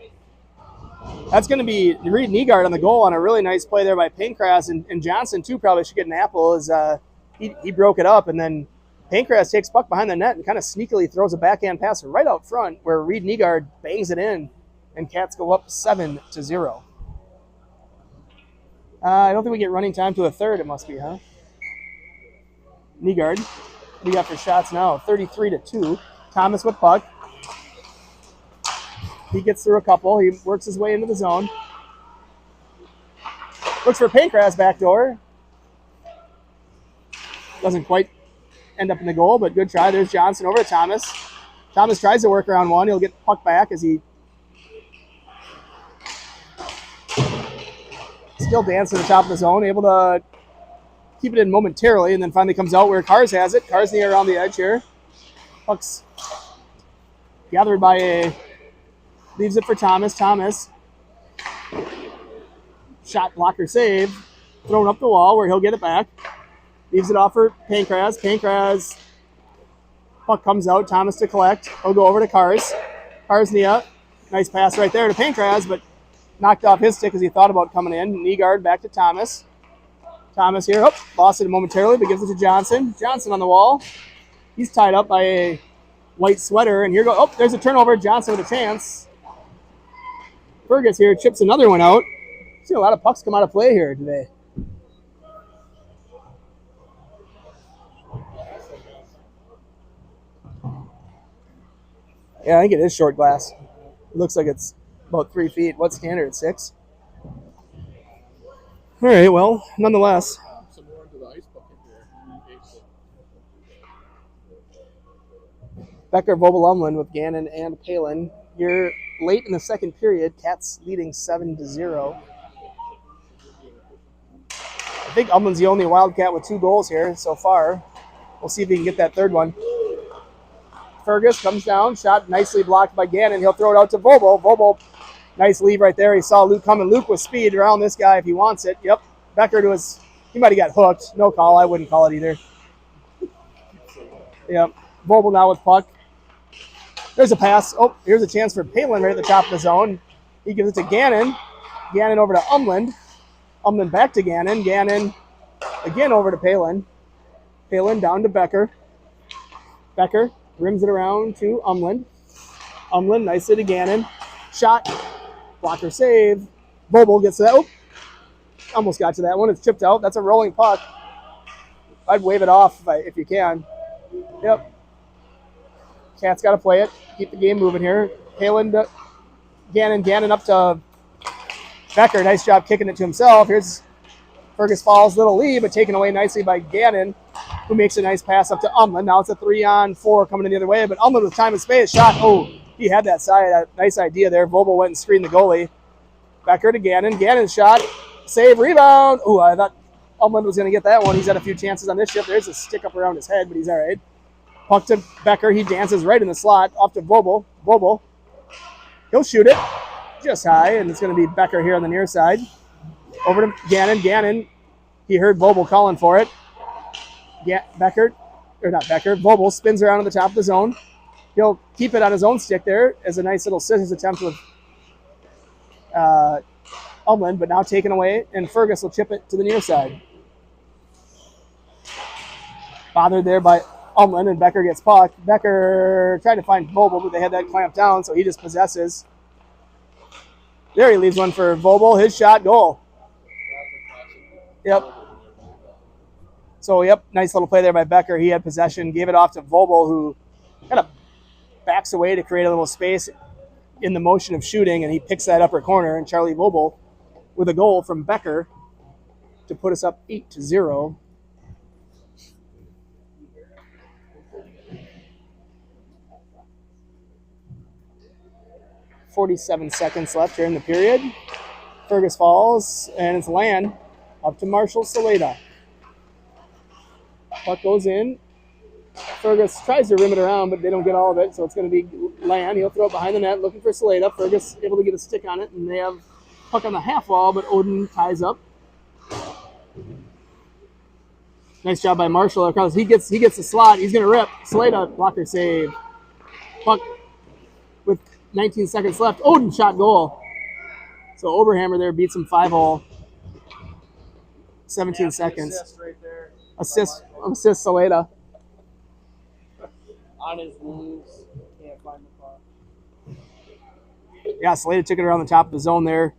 That's going to be Reed Nygaard on the goal on a really nice play there by Pankras, and Johnson too probably should get an apple as he broke it up, and then Pankras takes puck behind the net and kind of sneakily throws a backhand pass right out front where Reed Nygaard bangs it in, and Cats go up 7-0. I don't think we get running time to a third. It must be, huh? Nygaard. What do you got for shots now? 33-2. Thomas with puck. He gets through a couple. He works his way into the zone. Looks for Pankras backdoor. Doesn't quite end up in the goal, but good try. There's Johnson over to Thomas. Thomas tries to work around one. He'll get the puck back as he still dancing at the top of the zone, able to keep it in momentarily, and then finally comes out where Cars has it. Cars near around the edge here. Puck's gathered by a... Leaves it for Thomas. Thomas. Shot blocker save. Thrown up the wall where he'll get it back. Leaves it off for Pankras. Pankras. Puck comes out. Thomas to collect. He'll go over to Cars. Cars Nia. Nice pass right there to Pankras, but knocked off his stick as he thought about coming in. Nygaard back to Thomas. Thomas here. Oh, lost it momentarily, but gives it to Johnson. Johnson on the wall. He's tied up by a white sweater, and here goes. Oh, there's a turnover. Johnson with a chance. Fergus here chips another one out. See a lot of pucks come out of play here today. Yeah, I think it is short glass. It looks like it's about 3 feet. What's standard? 6? All right, well, nonetheless. Some more into the ice bucket here. Becker, Vogel, Umland with Gannon and Palin. You're late in the second period. Cats leading 7-0. I think Umland's the only Wildcat with 2 goals here so far. We'll see if he can get that third one. Fergus comes down, shot nicely blocked by Gannon. He'll throw it out to Vogel. Vogel, nice lead right there. He saw Luke coming. Luke with speed around this guy if he wants it. Yep. Becker to his, he might have got hooked. No call. I wouldn't call it either. Yep. Vogel now with puck. There's a pass. Oh, here's a chance for Palin right at the top of the zone. He gives it to Gannon. Gannon over to Umland. Umland back to Gannon. Gannon again over to Palin. Palin down to Becker. Becker rims it around to Umland. Umland nicely to Gannon. Shot. Blocker save. Vogel gets to that. Oh, almost got to that one. It's chipped out. That's a rolling puck. I'd wave it off if you can. Yep. Cats got to play it. Keep the game moving here. Palin to Gannon. Gannon up to Becker. Nice job kicking it to himself. Here's Fergus Falls' little lead, but taken away nicely by Gannon, who makes a nice pass up to Umland. Now it's a 3-on-4 coming in the other way, but Umland with time and space. Shot. Oh, he had that side. A nice idea there. Vogel went and screened the goalie. Becker to Gannon. Gannon shot. Save. Rebound. Oh, I thought Umland was going to get that one. He's had a few chances on this shift. There's a stick up around his head, but he's all right. Puck to Becker. He dances right in the slot. Off to Vogel. Vogel. He'll shoot it just high, and it's going to be Becker here on the near side. Over to Gannon. Gannon. He heard Vogel calling for it. Vogel spins around on the top of the zone. He'll keep it on his own stick there as a nice little scissors attempt with Umland, but now taken away, and Fergus will chip it to the near side. Bothered there by Umland, and Becker gets puck. Becker tried to find Vogel, but they had that clamped down, so he just possesses. There he leaves one for Vogel. His shot, goal. Yep. So, yep, nice little play there by Becker. He had possession, gave it off to Vobel, who kind of backs away to create a little space in the motion of shooting, and he picks that upper corner. And Charlie Vobel with a goal from Becker to put us up 8-0. 47 seconds left here in the period. Fergus falls, and it's Land up to Marshall Saleda. Puck goes in. Fergus tries to rim it around, but they don't get all of it, so it's going to be Land. He'll throw it behind the net, looking for Saleda. Fergus able to get a stick on it, and they have puck on the half wall, but Odin ties up. Nice job by Marshall across. He gets the slot. He's going to rip. Saleda, blocker save. Puck with 19 seconds left. Odin shot goal. So Oberhammer there beats him 5-0. 17 seconds. Assist right there. Assist Saleda. On his knees. Can't find the puck. Yeah, Saleda took it around the top of the zone there.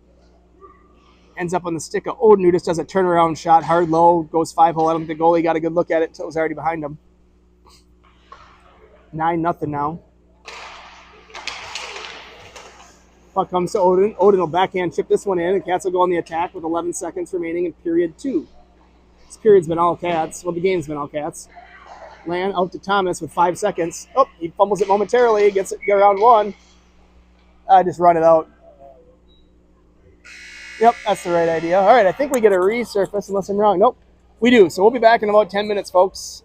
Ends up on the stick of Odin, who just does a turnaround shot. Hard low, goes 5-0. I don't think the goalie got a good look at it until it was already behind him. 9-0 now. Puck comes to Odin. Odin will backhand chip this one in, and Cats will go on the attack with 11 seconds remaining in period 2. This period's been all Cats. Well, the game's been all Cats. Land out to Thomas with 5 seconds. Oh, he fumbles it momentarily. Gets it around 1. Just run it out. Yep, that's the right idea. All right, I think we get a resurface unless I'm wrong. Nope, we do. So we'll be back in about 10 minutes, folks.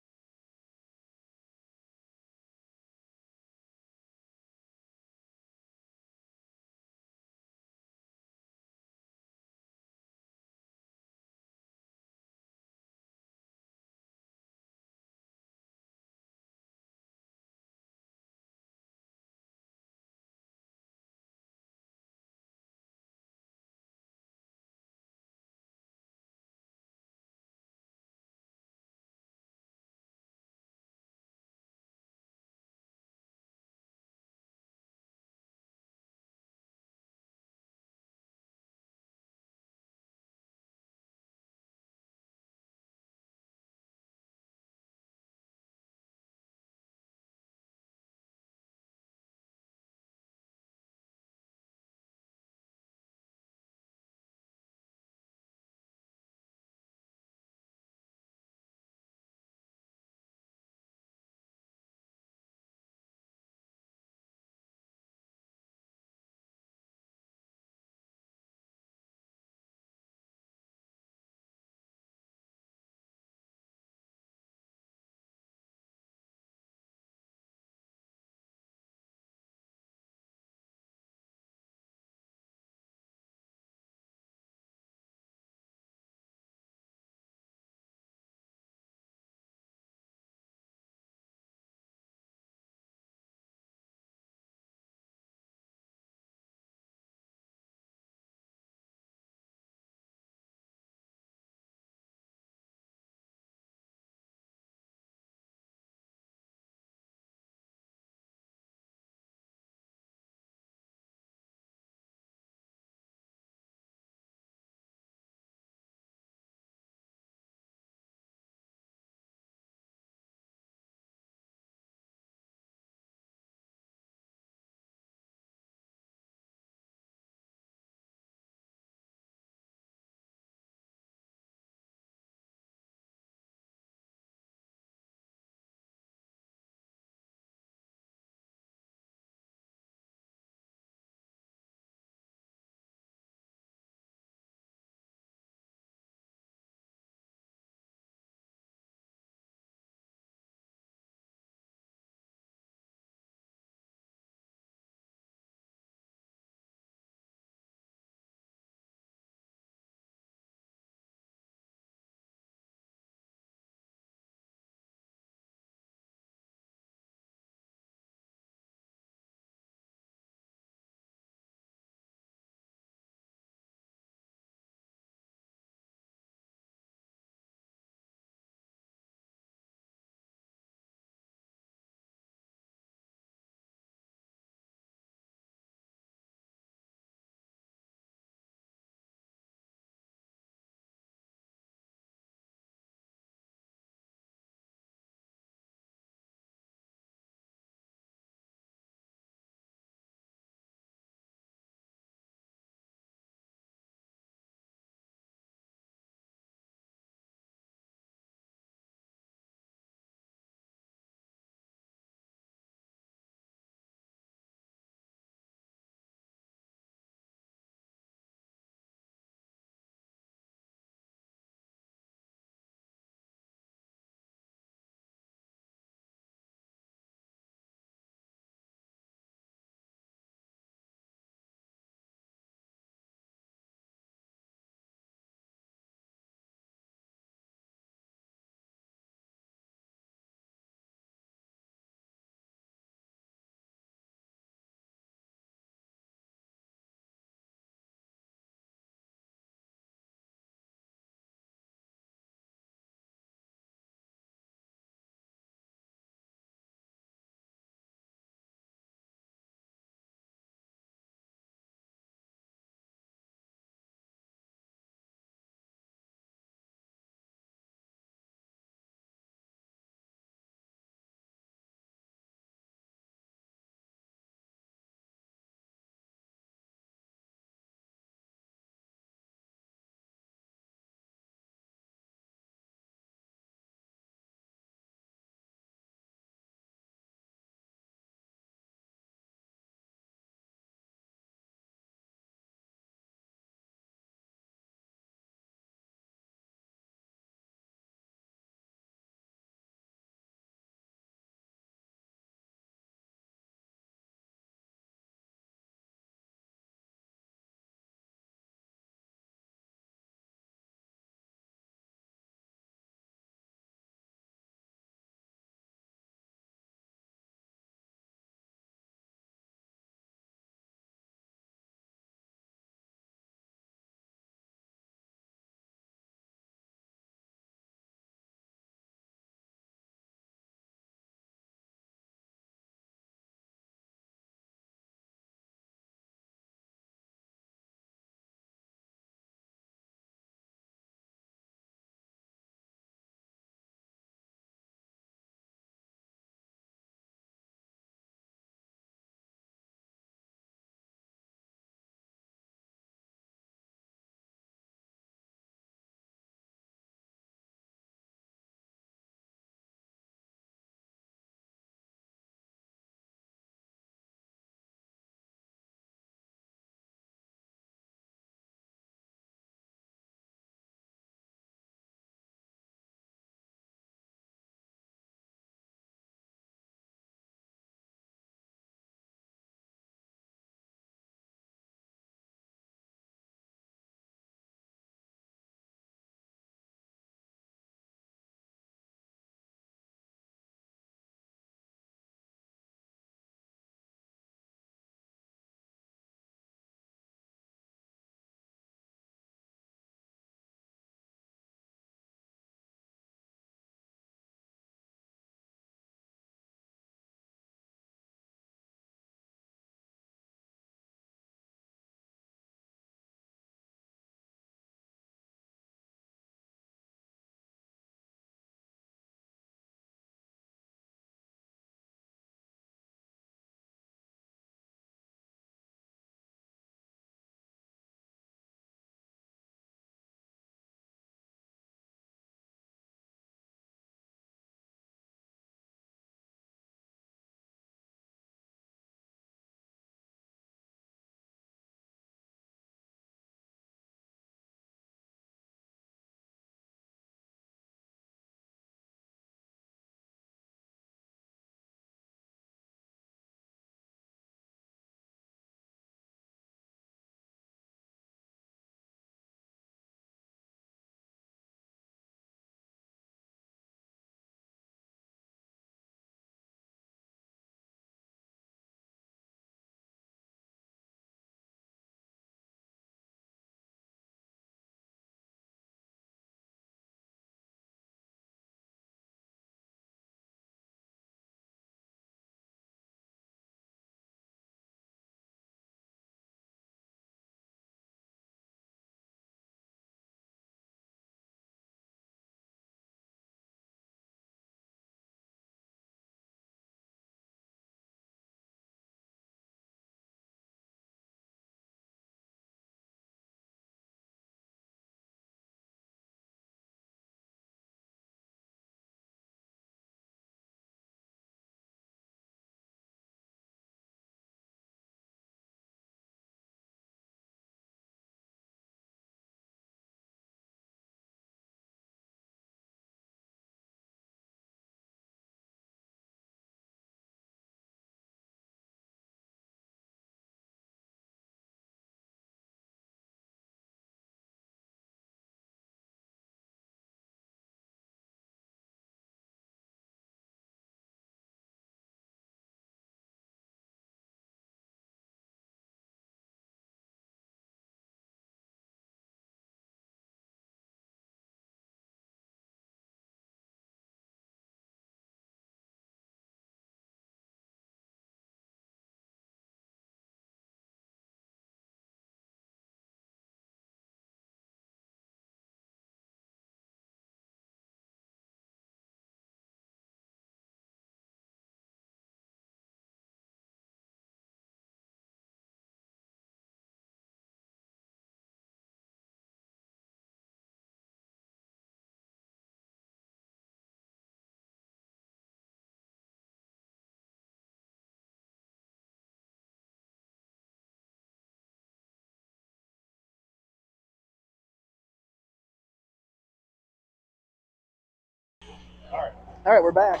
All right, we're back.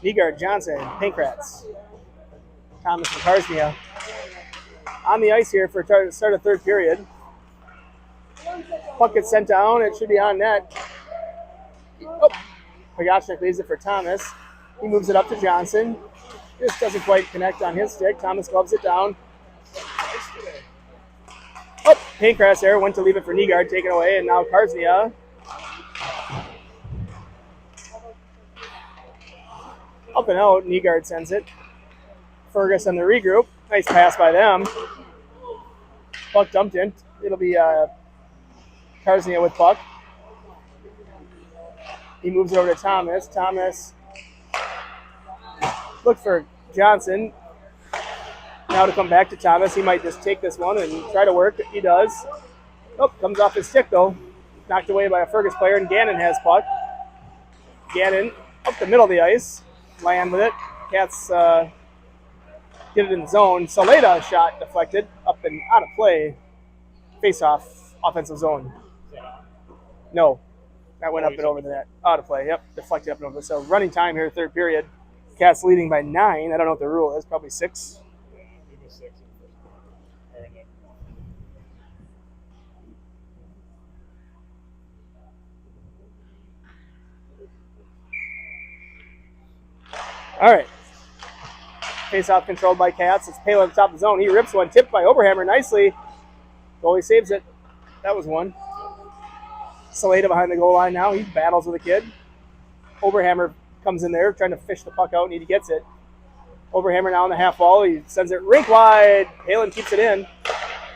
Negard, Johnson, Pankrats, Thomas, and Karsnia on the ice here for the start of third period. Puck gets sent down. It should be on net. Oh, Pagashnik leaves it for Thomas. He moves it up to Johnson. Just doesn't quite connect on his stick. Thomas gloves it down. Oh, Pankrats there went to leave it for Negard, taken away, and now Karsnia. Up and out, Negard sends it. Fergus on the regroup. Nice pass by them. Puck dumped in. It'll be Karsnia with puck. He moves it over to Thomas. Thomas look for Johnson. Now to come back to Thomas. He might just take this one and try to work. He does. Oh, comes off his stick though. Knocked away by a Fergus player, and Gannon has puck. Gannon up the middle of the ice. Land with it. Cats get it in the zone. Saleda shot deflected up and out of play. Face off offensive zone. No. That went up and over the net. Out of play. Yep. Deflected up and over. So running time here, third period. Cats leading by 9. I don't know what the rule is. Probably 6. All right. Face-off controlled by Cats. It's Palin at the top of the zone. He rips one. Tipped by Oberhammer nicely. Goalie saves it. That was one. Saleda behind the goal line now. He battles with a kid. Oberhammer comes in there trying to fish the puck out, and he gets it. Oberhammer now on the half wall. He sends it rink wide. Palin keeps it in.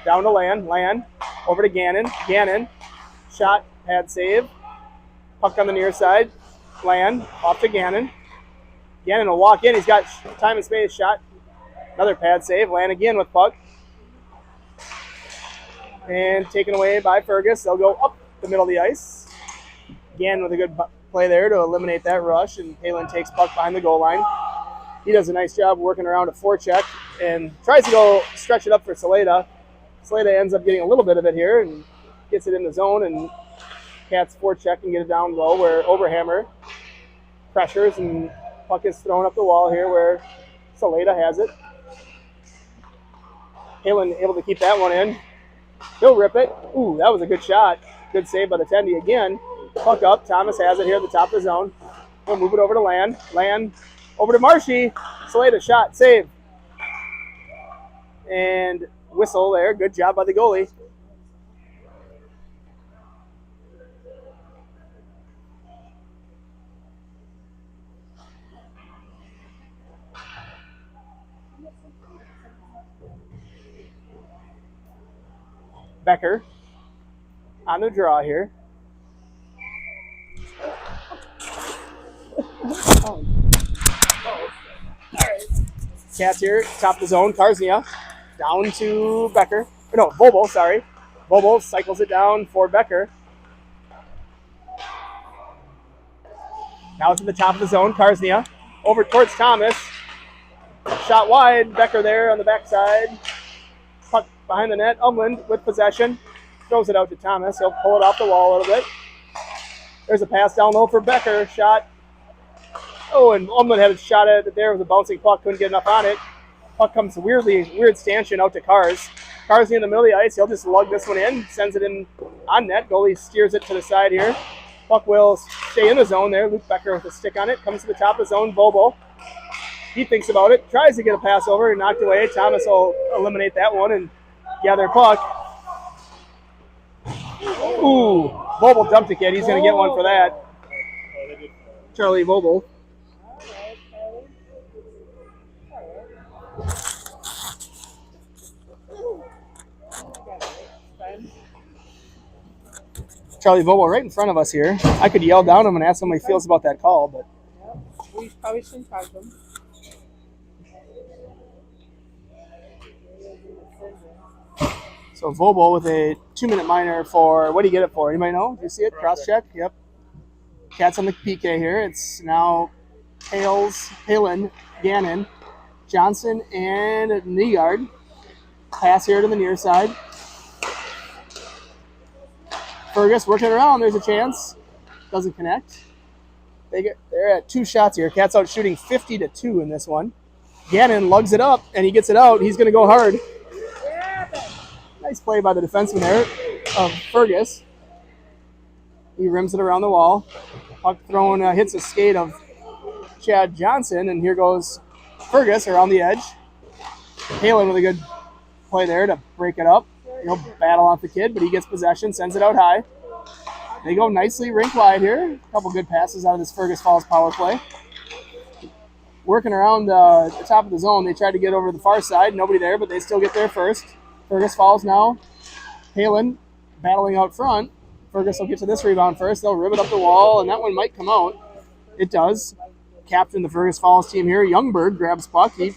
Down to Land. Land over to Gannon. Gannon. Shot. Pad save. Puck on the near side. Land. Off to Gannon. Gannon will walk in. He's got time and space. Shot. Another pad save. Land again with puck. And taken away by Fergus. They'll go up the middle of the ice. Gannon with a good play there to eliminate that rush. And Palin takes puck behind the goal line. He does a nice job working around a forecheck and tries to go stretch it up for Saleda. Saleda ends up getting a little bit of it here and gets it in the zone. And Cats forecheck and get it down low where Oberhammer pressures and puck is thrown up the wall here where Saleda has it. Palin able to keep that one in. He'll rip it. Ooh, that was a good shot. Good save by the Tendy again. Puck up. Thomas has it here at the top of the zone. We'll move it over to Land. Land over to Marshy. Saleda shot. Save. And whistle there. Good job by the goalie. Becker on the draw here. Cats here, top of the zone. Karsnia down to Becker. No, Vobel, sorry. Vobel cycles it down for Becker. Now to the top of the zone. Karsnia over towards Thomas. Shot wide. Becker there on the backside. Puck behind the net. Umland with possession. Throws it out to Thomas. He'll pull it off the wall a little bit. There's a pass down low for Becker. Shot. Oh, and Umland had a shot at it there with a bouncing puck. Couldn't get enough on it. Puck comes weird stanchion out to Kars. Kars in the middle of the ice. He'll just lug this one in. Sends it in on net. Goalie steers it to the side here. Puck will stay in the zone there. Luke Becker with a stick on it. Comes to the top of the zone. Bobo. He thinks about it. Tries to get a pass over and knocked away. Thomas will eliminate that one and gather puck. Ooh. Bobo dumped a kid. He's going to get one for that. Charlie Bobo. Charlie Vogel right in front of us here. I could yell down him and ask him how he feels about that call, but We probably shouldn't talk to him. so Vogel with a 2-minute minor for what do you get it for? Anybody know? Do you see it? Cross check. Yep. Cats on the PK here. It's now Palin, Gannon, Johnson, and Negard. Pass here to the near side. Fergus working around. There's a chance. Doesn't connect. They're at 2 shots here. Cats out shooting 50-2 in this one. Gannon lugs it up, and he gets it out. He's going to go hard. Nice play by the defenseman there of Fergus. He rims it around the wall. Puck thrown hits a skate of Chad Johnson, and here goes Fergus around the edge. Palin with a good play there to break it up. He'll battle off the kid, but he gets possession, sends it out high. They go nicely rink wide here. A couple good passes out of this Fergus Falls power play. Working around the top of the zone, they tried to get over to the far side. Nobody there, but they still get there first. Fergus Falls now. Palin battling out front. Fergus will get to this rebound first. They'll rib it up the wall, and that one might come out. It does. Captain the Fergus Falls team here, Youngberg, grabs puck. He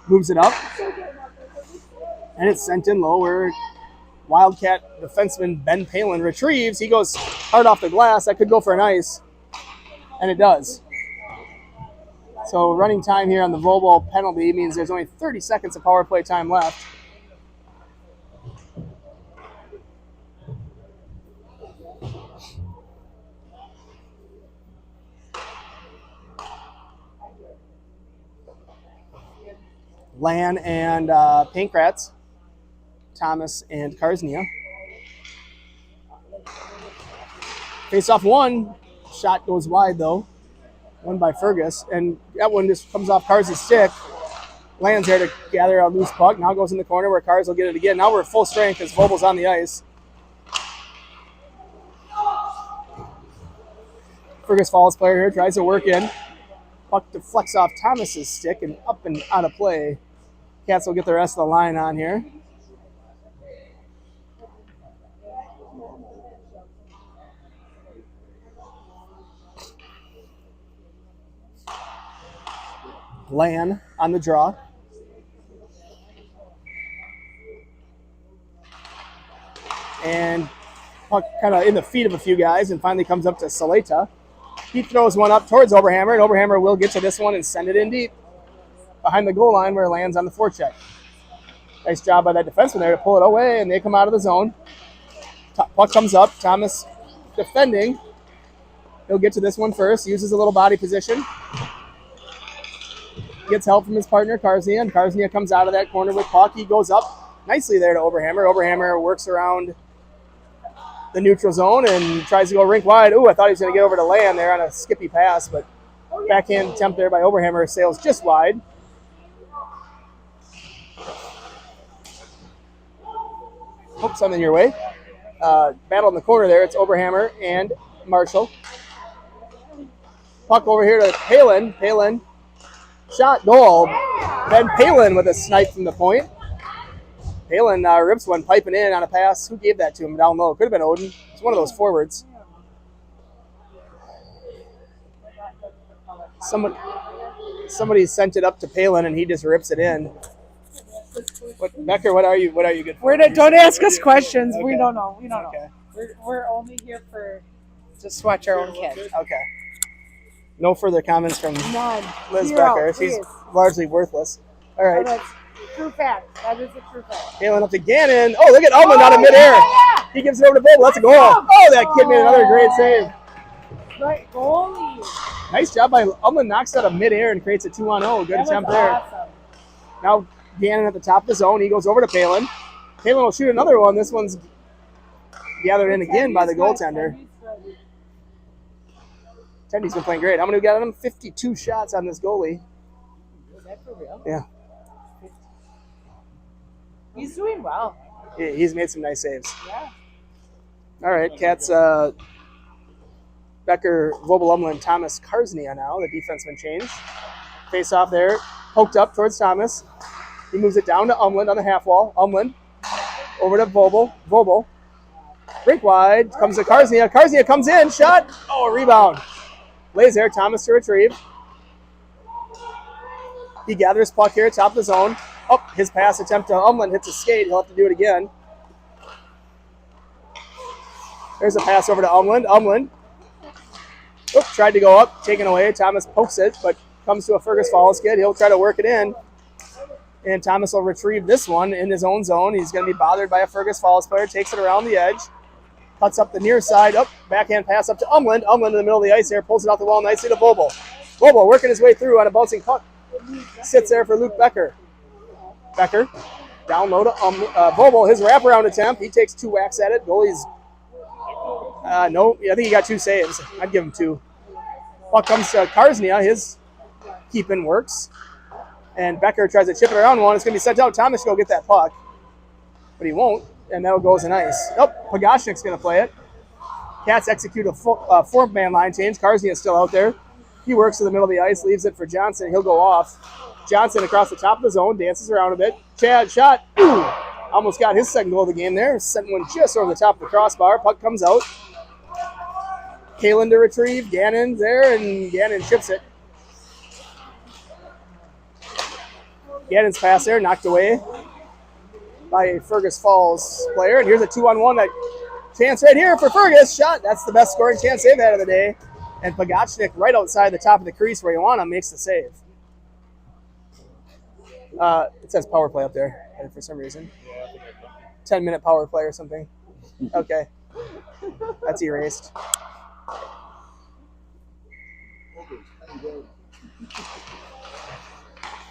moves it up. And it's sent in low where Wildcat defenseman Ben Palin retrieves. He goes hard off the glass. That could go for an ice. And it does. So running time here on the Volvo penalty means there's only 30 seconds of power play time left. Lan and Pankrats, Thomas and Karsnia. Face off one. Shot goes wide though. One by Fergus. And that one just comes off Cars' stick. Lands there to gather a loose puck. Now goes in the corner where Cars will get it again. Now we're full strength as Vobel's on the ice. Fergus Falls player here tries to work in. Puck deflects off Thomas's stick and up and out of play. Cats will get the rest of the line on here. Lan on the draw. And puck kind of in the feet of a few guys and finally comes up to Saleta. He throws one up towards Oberhammer, and Oberhammer will get to this one and send it in deep behind the goal line where it lands on the forecheck. Nice job by that defenseman there to pull it away, and they come out of the zone. Puck comes up. Thomas defending. He'll get to this one first. Uses a little body position. Gets help from his partner, Karsnia, and Karsnia comes out of that corner with puck. He goes up nicely there to Oberhammer. Oberhammer works around the neutral zone and tries to go rink wide. Ooh, I thought he was going to get over to Lan there on a skippy pass, but backhand attempt there by Oberhammer sails just wide. Hope something your way. Battle in the corner there. It's Oberhammer and Marshall. Puck over here to Palin. Palin. Shot, goal. Ben Palin with a snipe from the point. Palin rips one piping in on a pass. Who gave that to him down low? Could have been Odin. It's one of those forwards. Somebody sent it up to Palin and he just rips it in. Becker, what are you good for? Don't ask us questions. Okay. We don't know. Okay. We're only here for just watch our own kids. Okay. No further comments from None. Liz Zero, Becker. please. She's largely worthless. All right. That's true fact. That is a true fact. Palin up to Gannon. Oh, look at Ullman out of midair. Yeah. He gives it over to Bob. That's a goal. Oh, that kid made another great save. Right, goalie. Nice job by Ullman. Knocks out of midair and creates a 2-on-0. Good attempt there. Awesome. Now Gannon at the top of the zone. He goes over to Palin. Palin will shoot another one. This one's gathered in again by the goaltender. Tendy's been playing great. How many we got on him? 52 shots on this goalie. Is that for real? Yeah. He's doing well. He's made some nice saves. Yeah. All right, Cats, Becker, Vobel, Umland, Thomas, Karsnia now. The defenseman changed. Face off there. Poked up towards Thomas. He moves it down to Umland on the half wall. Umland over to Vobel. Vobel. Break wide. Comes to Karsnia. Karsnia comes in. Shot. Oh, rebound. Lays there. Thomas to retrieve. He gathers puck here, top of the zone. Oh, his pass attempt to Umland hits a skate. He'll have to do it again. There's a pass over to Umland. Umland. Oh, tried to go up. Taken away. Thomas pokes it, but comes to a Fergus Falls kid. He'll try to work it in. And Thomas will retrieve this one in his own zone. He's going to be bothered by a Fergus Falls player. Takes it around the edge. Cuts up the near side. Up, backhand pass up to Umland. Umland in the middle of the ice there. Pulls it off the wall nicely to Vobel. Vobel working his way through on a bouncing puck. Sits there for Luke Becker. Becker down low to Vobel. His wraparound attempt. He takes 2 whacks at it. Goalie's no, I think he got 2 saves. I'd give him 2. Puck comes to Karsnia. His keep-in works. And Becker tries to chip it around one. It's going to be sent out. Thomas will go get that puck. But he won't. And that'll go as an ice. Nope, Pagashnik's going to play it. Cats execute a 4-man line change. Karsnia is still out there. He works to the middle of the ice, leaves it for Johnson. He'll go off. Johnson across the top of the zone, dances around a bit. Chad shot. Ooh, almost got his second goal of the game there. Sent one just over the top of the crossbar. Puck comes out. Kalen to retrieve. Gannon's there, and Gannon chips it. Gannon's pass there, knocked away by a Fergus Falls player. And here's a 2-on-1 that chance right here for Fergus. Shot. That's the best scoring chance they've had of the day. And Pagachnik right outside the top of the crease where you want him makes the save. It says power play up there for some reason. 10-minute power play or something. Okay. That's erased.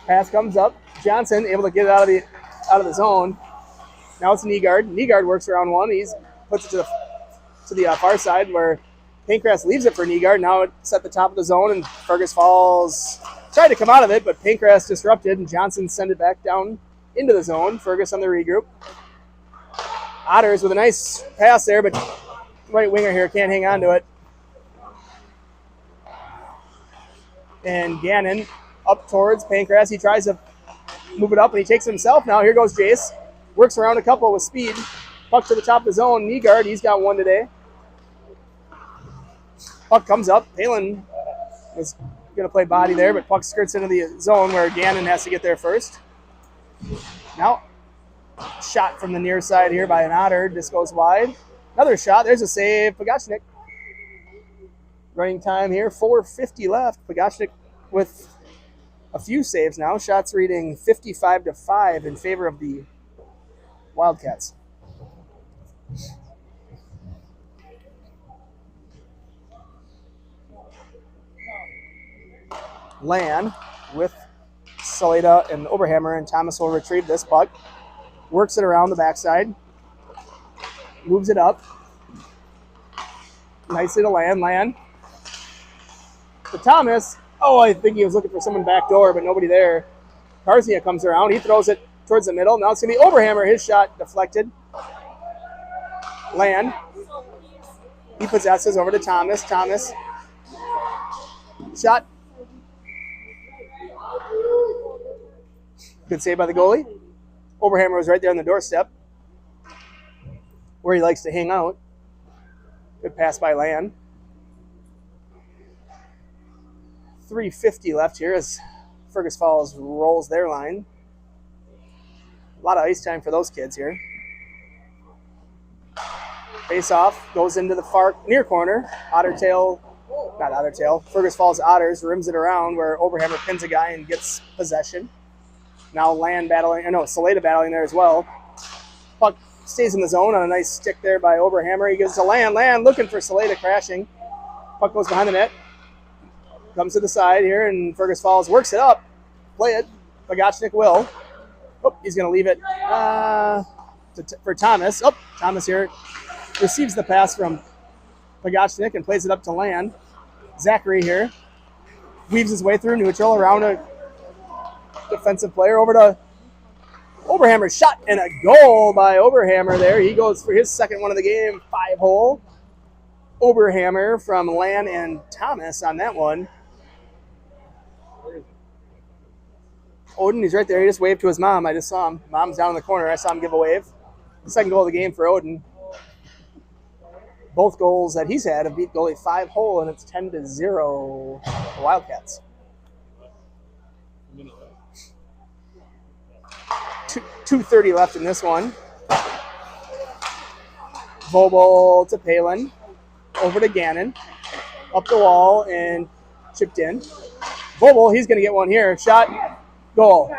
Pass comes up. Johnson able to get it out of the zone. Now it's Nygaard. Nygaard works around one. He puts it to the far side where Pancras leaves it for Nygaard. Now it's at the top of the zone, and Fergus Falls tried to come out of it, but Pancras disrupted, and Johnson sent it back down into the zone. Fergus on the regroup. Otters with a nice pass there, but right winger here can't hang on to it. And Gannon up towards Pancras. He tries to move it up, and he takes it himself now. Here goes Jace. Works around a couple with speed. Puck to the top of the zone. Nygaard, he's got one today. Puck comes up. Palin was going to play body there, but puck skirts into the zone where Gannon has to get there first. Now, shot from the near side here by an Otter. This goes wide. Another shot. There's a save. Pagachnik. Running time here. 4:50 left. Pagachnik with a few saves now. Shots reading 55-5 in favor of the Wildcats. Lan with Saleda and Oberhammer, and Thomas will retrieve this puck. Works it around the backside. Moves it up. Nicely to Lan. Lan to Thomas. Oh, I think he was looking for someone back door, but nobody there. Karsnia comes around. He throws it towards the middle. Now it's going to be Oberhammer. His shot deflected. Lan. He possesses over to Thomas. Thomas. Shot. Good save by the goalie. Oberhammer was right there on the doorstep where he likes to hang out. Good pass by Lan. 3:50 left here as Fergus Falls rolls their line. A lot of ice time for those kids here. Face off, goes into the far near corner. Fergus Falls Otters rims it around where Oberhammer pins a guy and gets possession. Now Saleda battling there as well. Puck stays in the zone on a nice stick there by Oberhammer. He gives to Lan. Lan looking for Saleda crashing. Puck goes behind the net. Comes to the side here, and Fergus Falls works it up. Play it. Pagachnik will. Oh, he's going to leave it for Thomas. Oh, Thomas here receives the pass from Pagachnik and plays it up to Lan. Zachary here weaves his way through neutral around a defensive player over to Oberhammer. Shot and a goal by Oberhammer there. He goes for his second one of the game. 5-hole. Oberhammer from Lan and Thomas on that one. Odin, he's right there. He just waved to his mom. I just saw him. Mom's down in the corner. I saw him give a wave. Second goal of the game for Odin. Both goals that he's had have beat goalie 5-hole, and it's 10-0 the Wildcats. 2:30 left in this one. Vobel to Palin. Over to Gannon. Up the wall and chipped in. Vobel, he's going to get one here. Shot. Goal.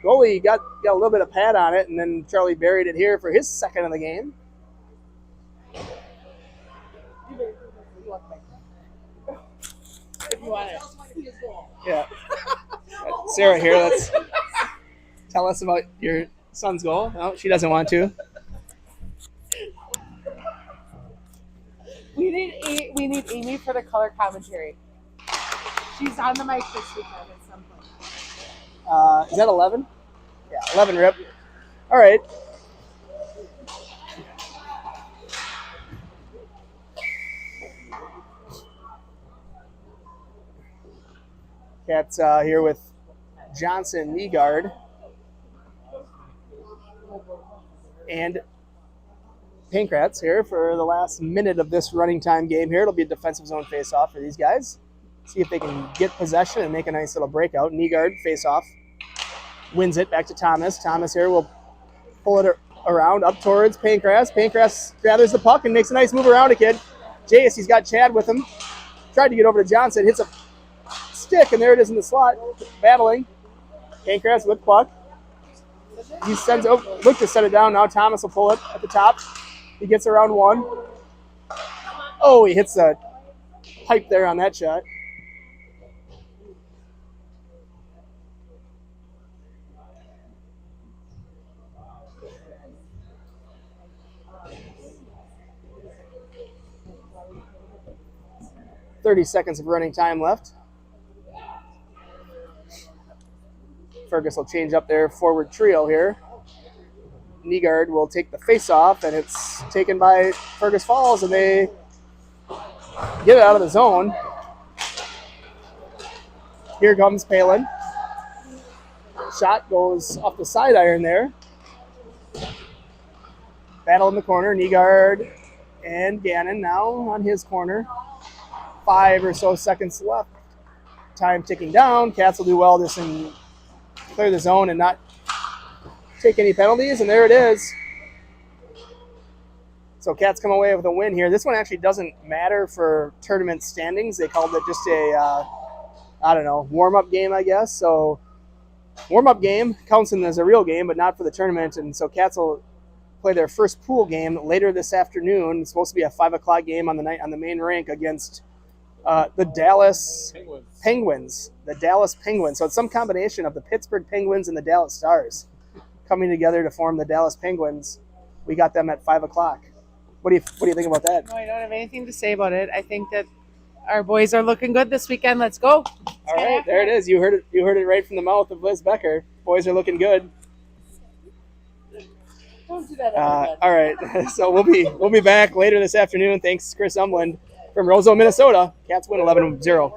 Goalie got a little bit of pad on it, and then Charlie buried it here for his second of the game. look like. If you want it. Yeah. Sarah here, let's tell us about your son's goal. No, she doesn't want to. We need Amy for the color commentary. She's on the mic this weekend at some point. Is that 11? Yeah, 11 rip. All right. Cat's here with Johnson, Nygaard, and Pankratz here for the last minute of this running time game here. It'll be a defensive zone face-off for these guys. See if they can get possession and make a nice little breakout. Nygaard face-off. Wins it back to Thomas. Thomas here will pull it around up towards Pankratz. Pankratz gathers the puck and makes a nice move around a kid. Jace, he's got Chad with him. Tried to get over to Johnson. Hits a stick, and there it is in the slot. Battling. Pankratz with puck. He sends it. Look to set it down now. Thomas will pull it at the top. He gets around one. Oh, he hits the pipe there on that shot. .30 seconds of running time left. Fergus will change up their forward trio here. Nygaard will take the face-off, and it's taken by Fergus Falls, and they get it out of the zone. Here comes Palin. Shot goes off the side iron there. Battle in the corner. Nygaard and Gannon now on his corner. 5 or so seconds left. Time ticking down. Cats will do well just in clear the zone and not take any penalties, and there it is. So Cats come away with a win here. This one actually doesn't matter for tournament standings. They called it just a, warm-up game, I guess. So warm-up game counts as a real game, but not for the tournament. And so Cats will play their first pool game later this afternoon. It's supposed to be a 5 o'clock game on the main rink against the Dallas Penguins. The Dallas Penguins. So it's some combination of the Pittsburgh Penguins and the Dallas Stars coming together to form the Dallas Penguins. We got them at 5 o'clock. What do you think about that? No, I don't have anything to say about it. I think that our boys are looking good this weekend. Let's go. All right, there it is. You heard it right from the mouth of Liz Becker. Boys are looking good. Don't do that. All right, so we'll be back later this afternoon. Thanks, Chris Umland from Roseau, Minnesota. Cats win 11-0.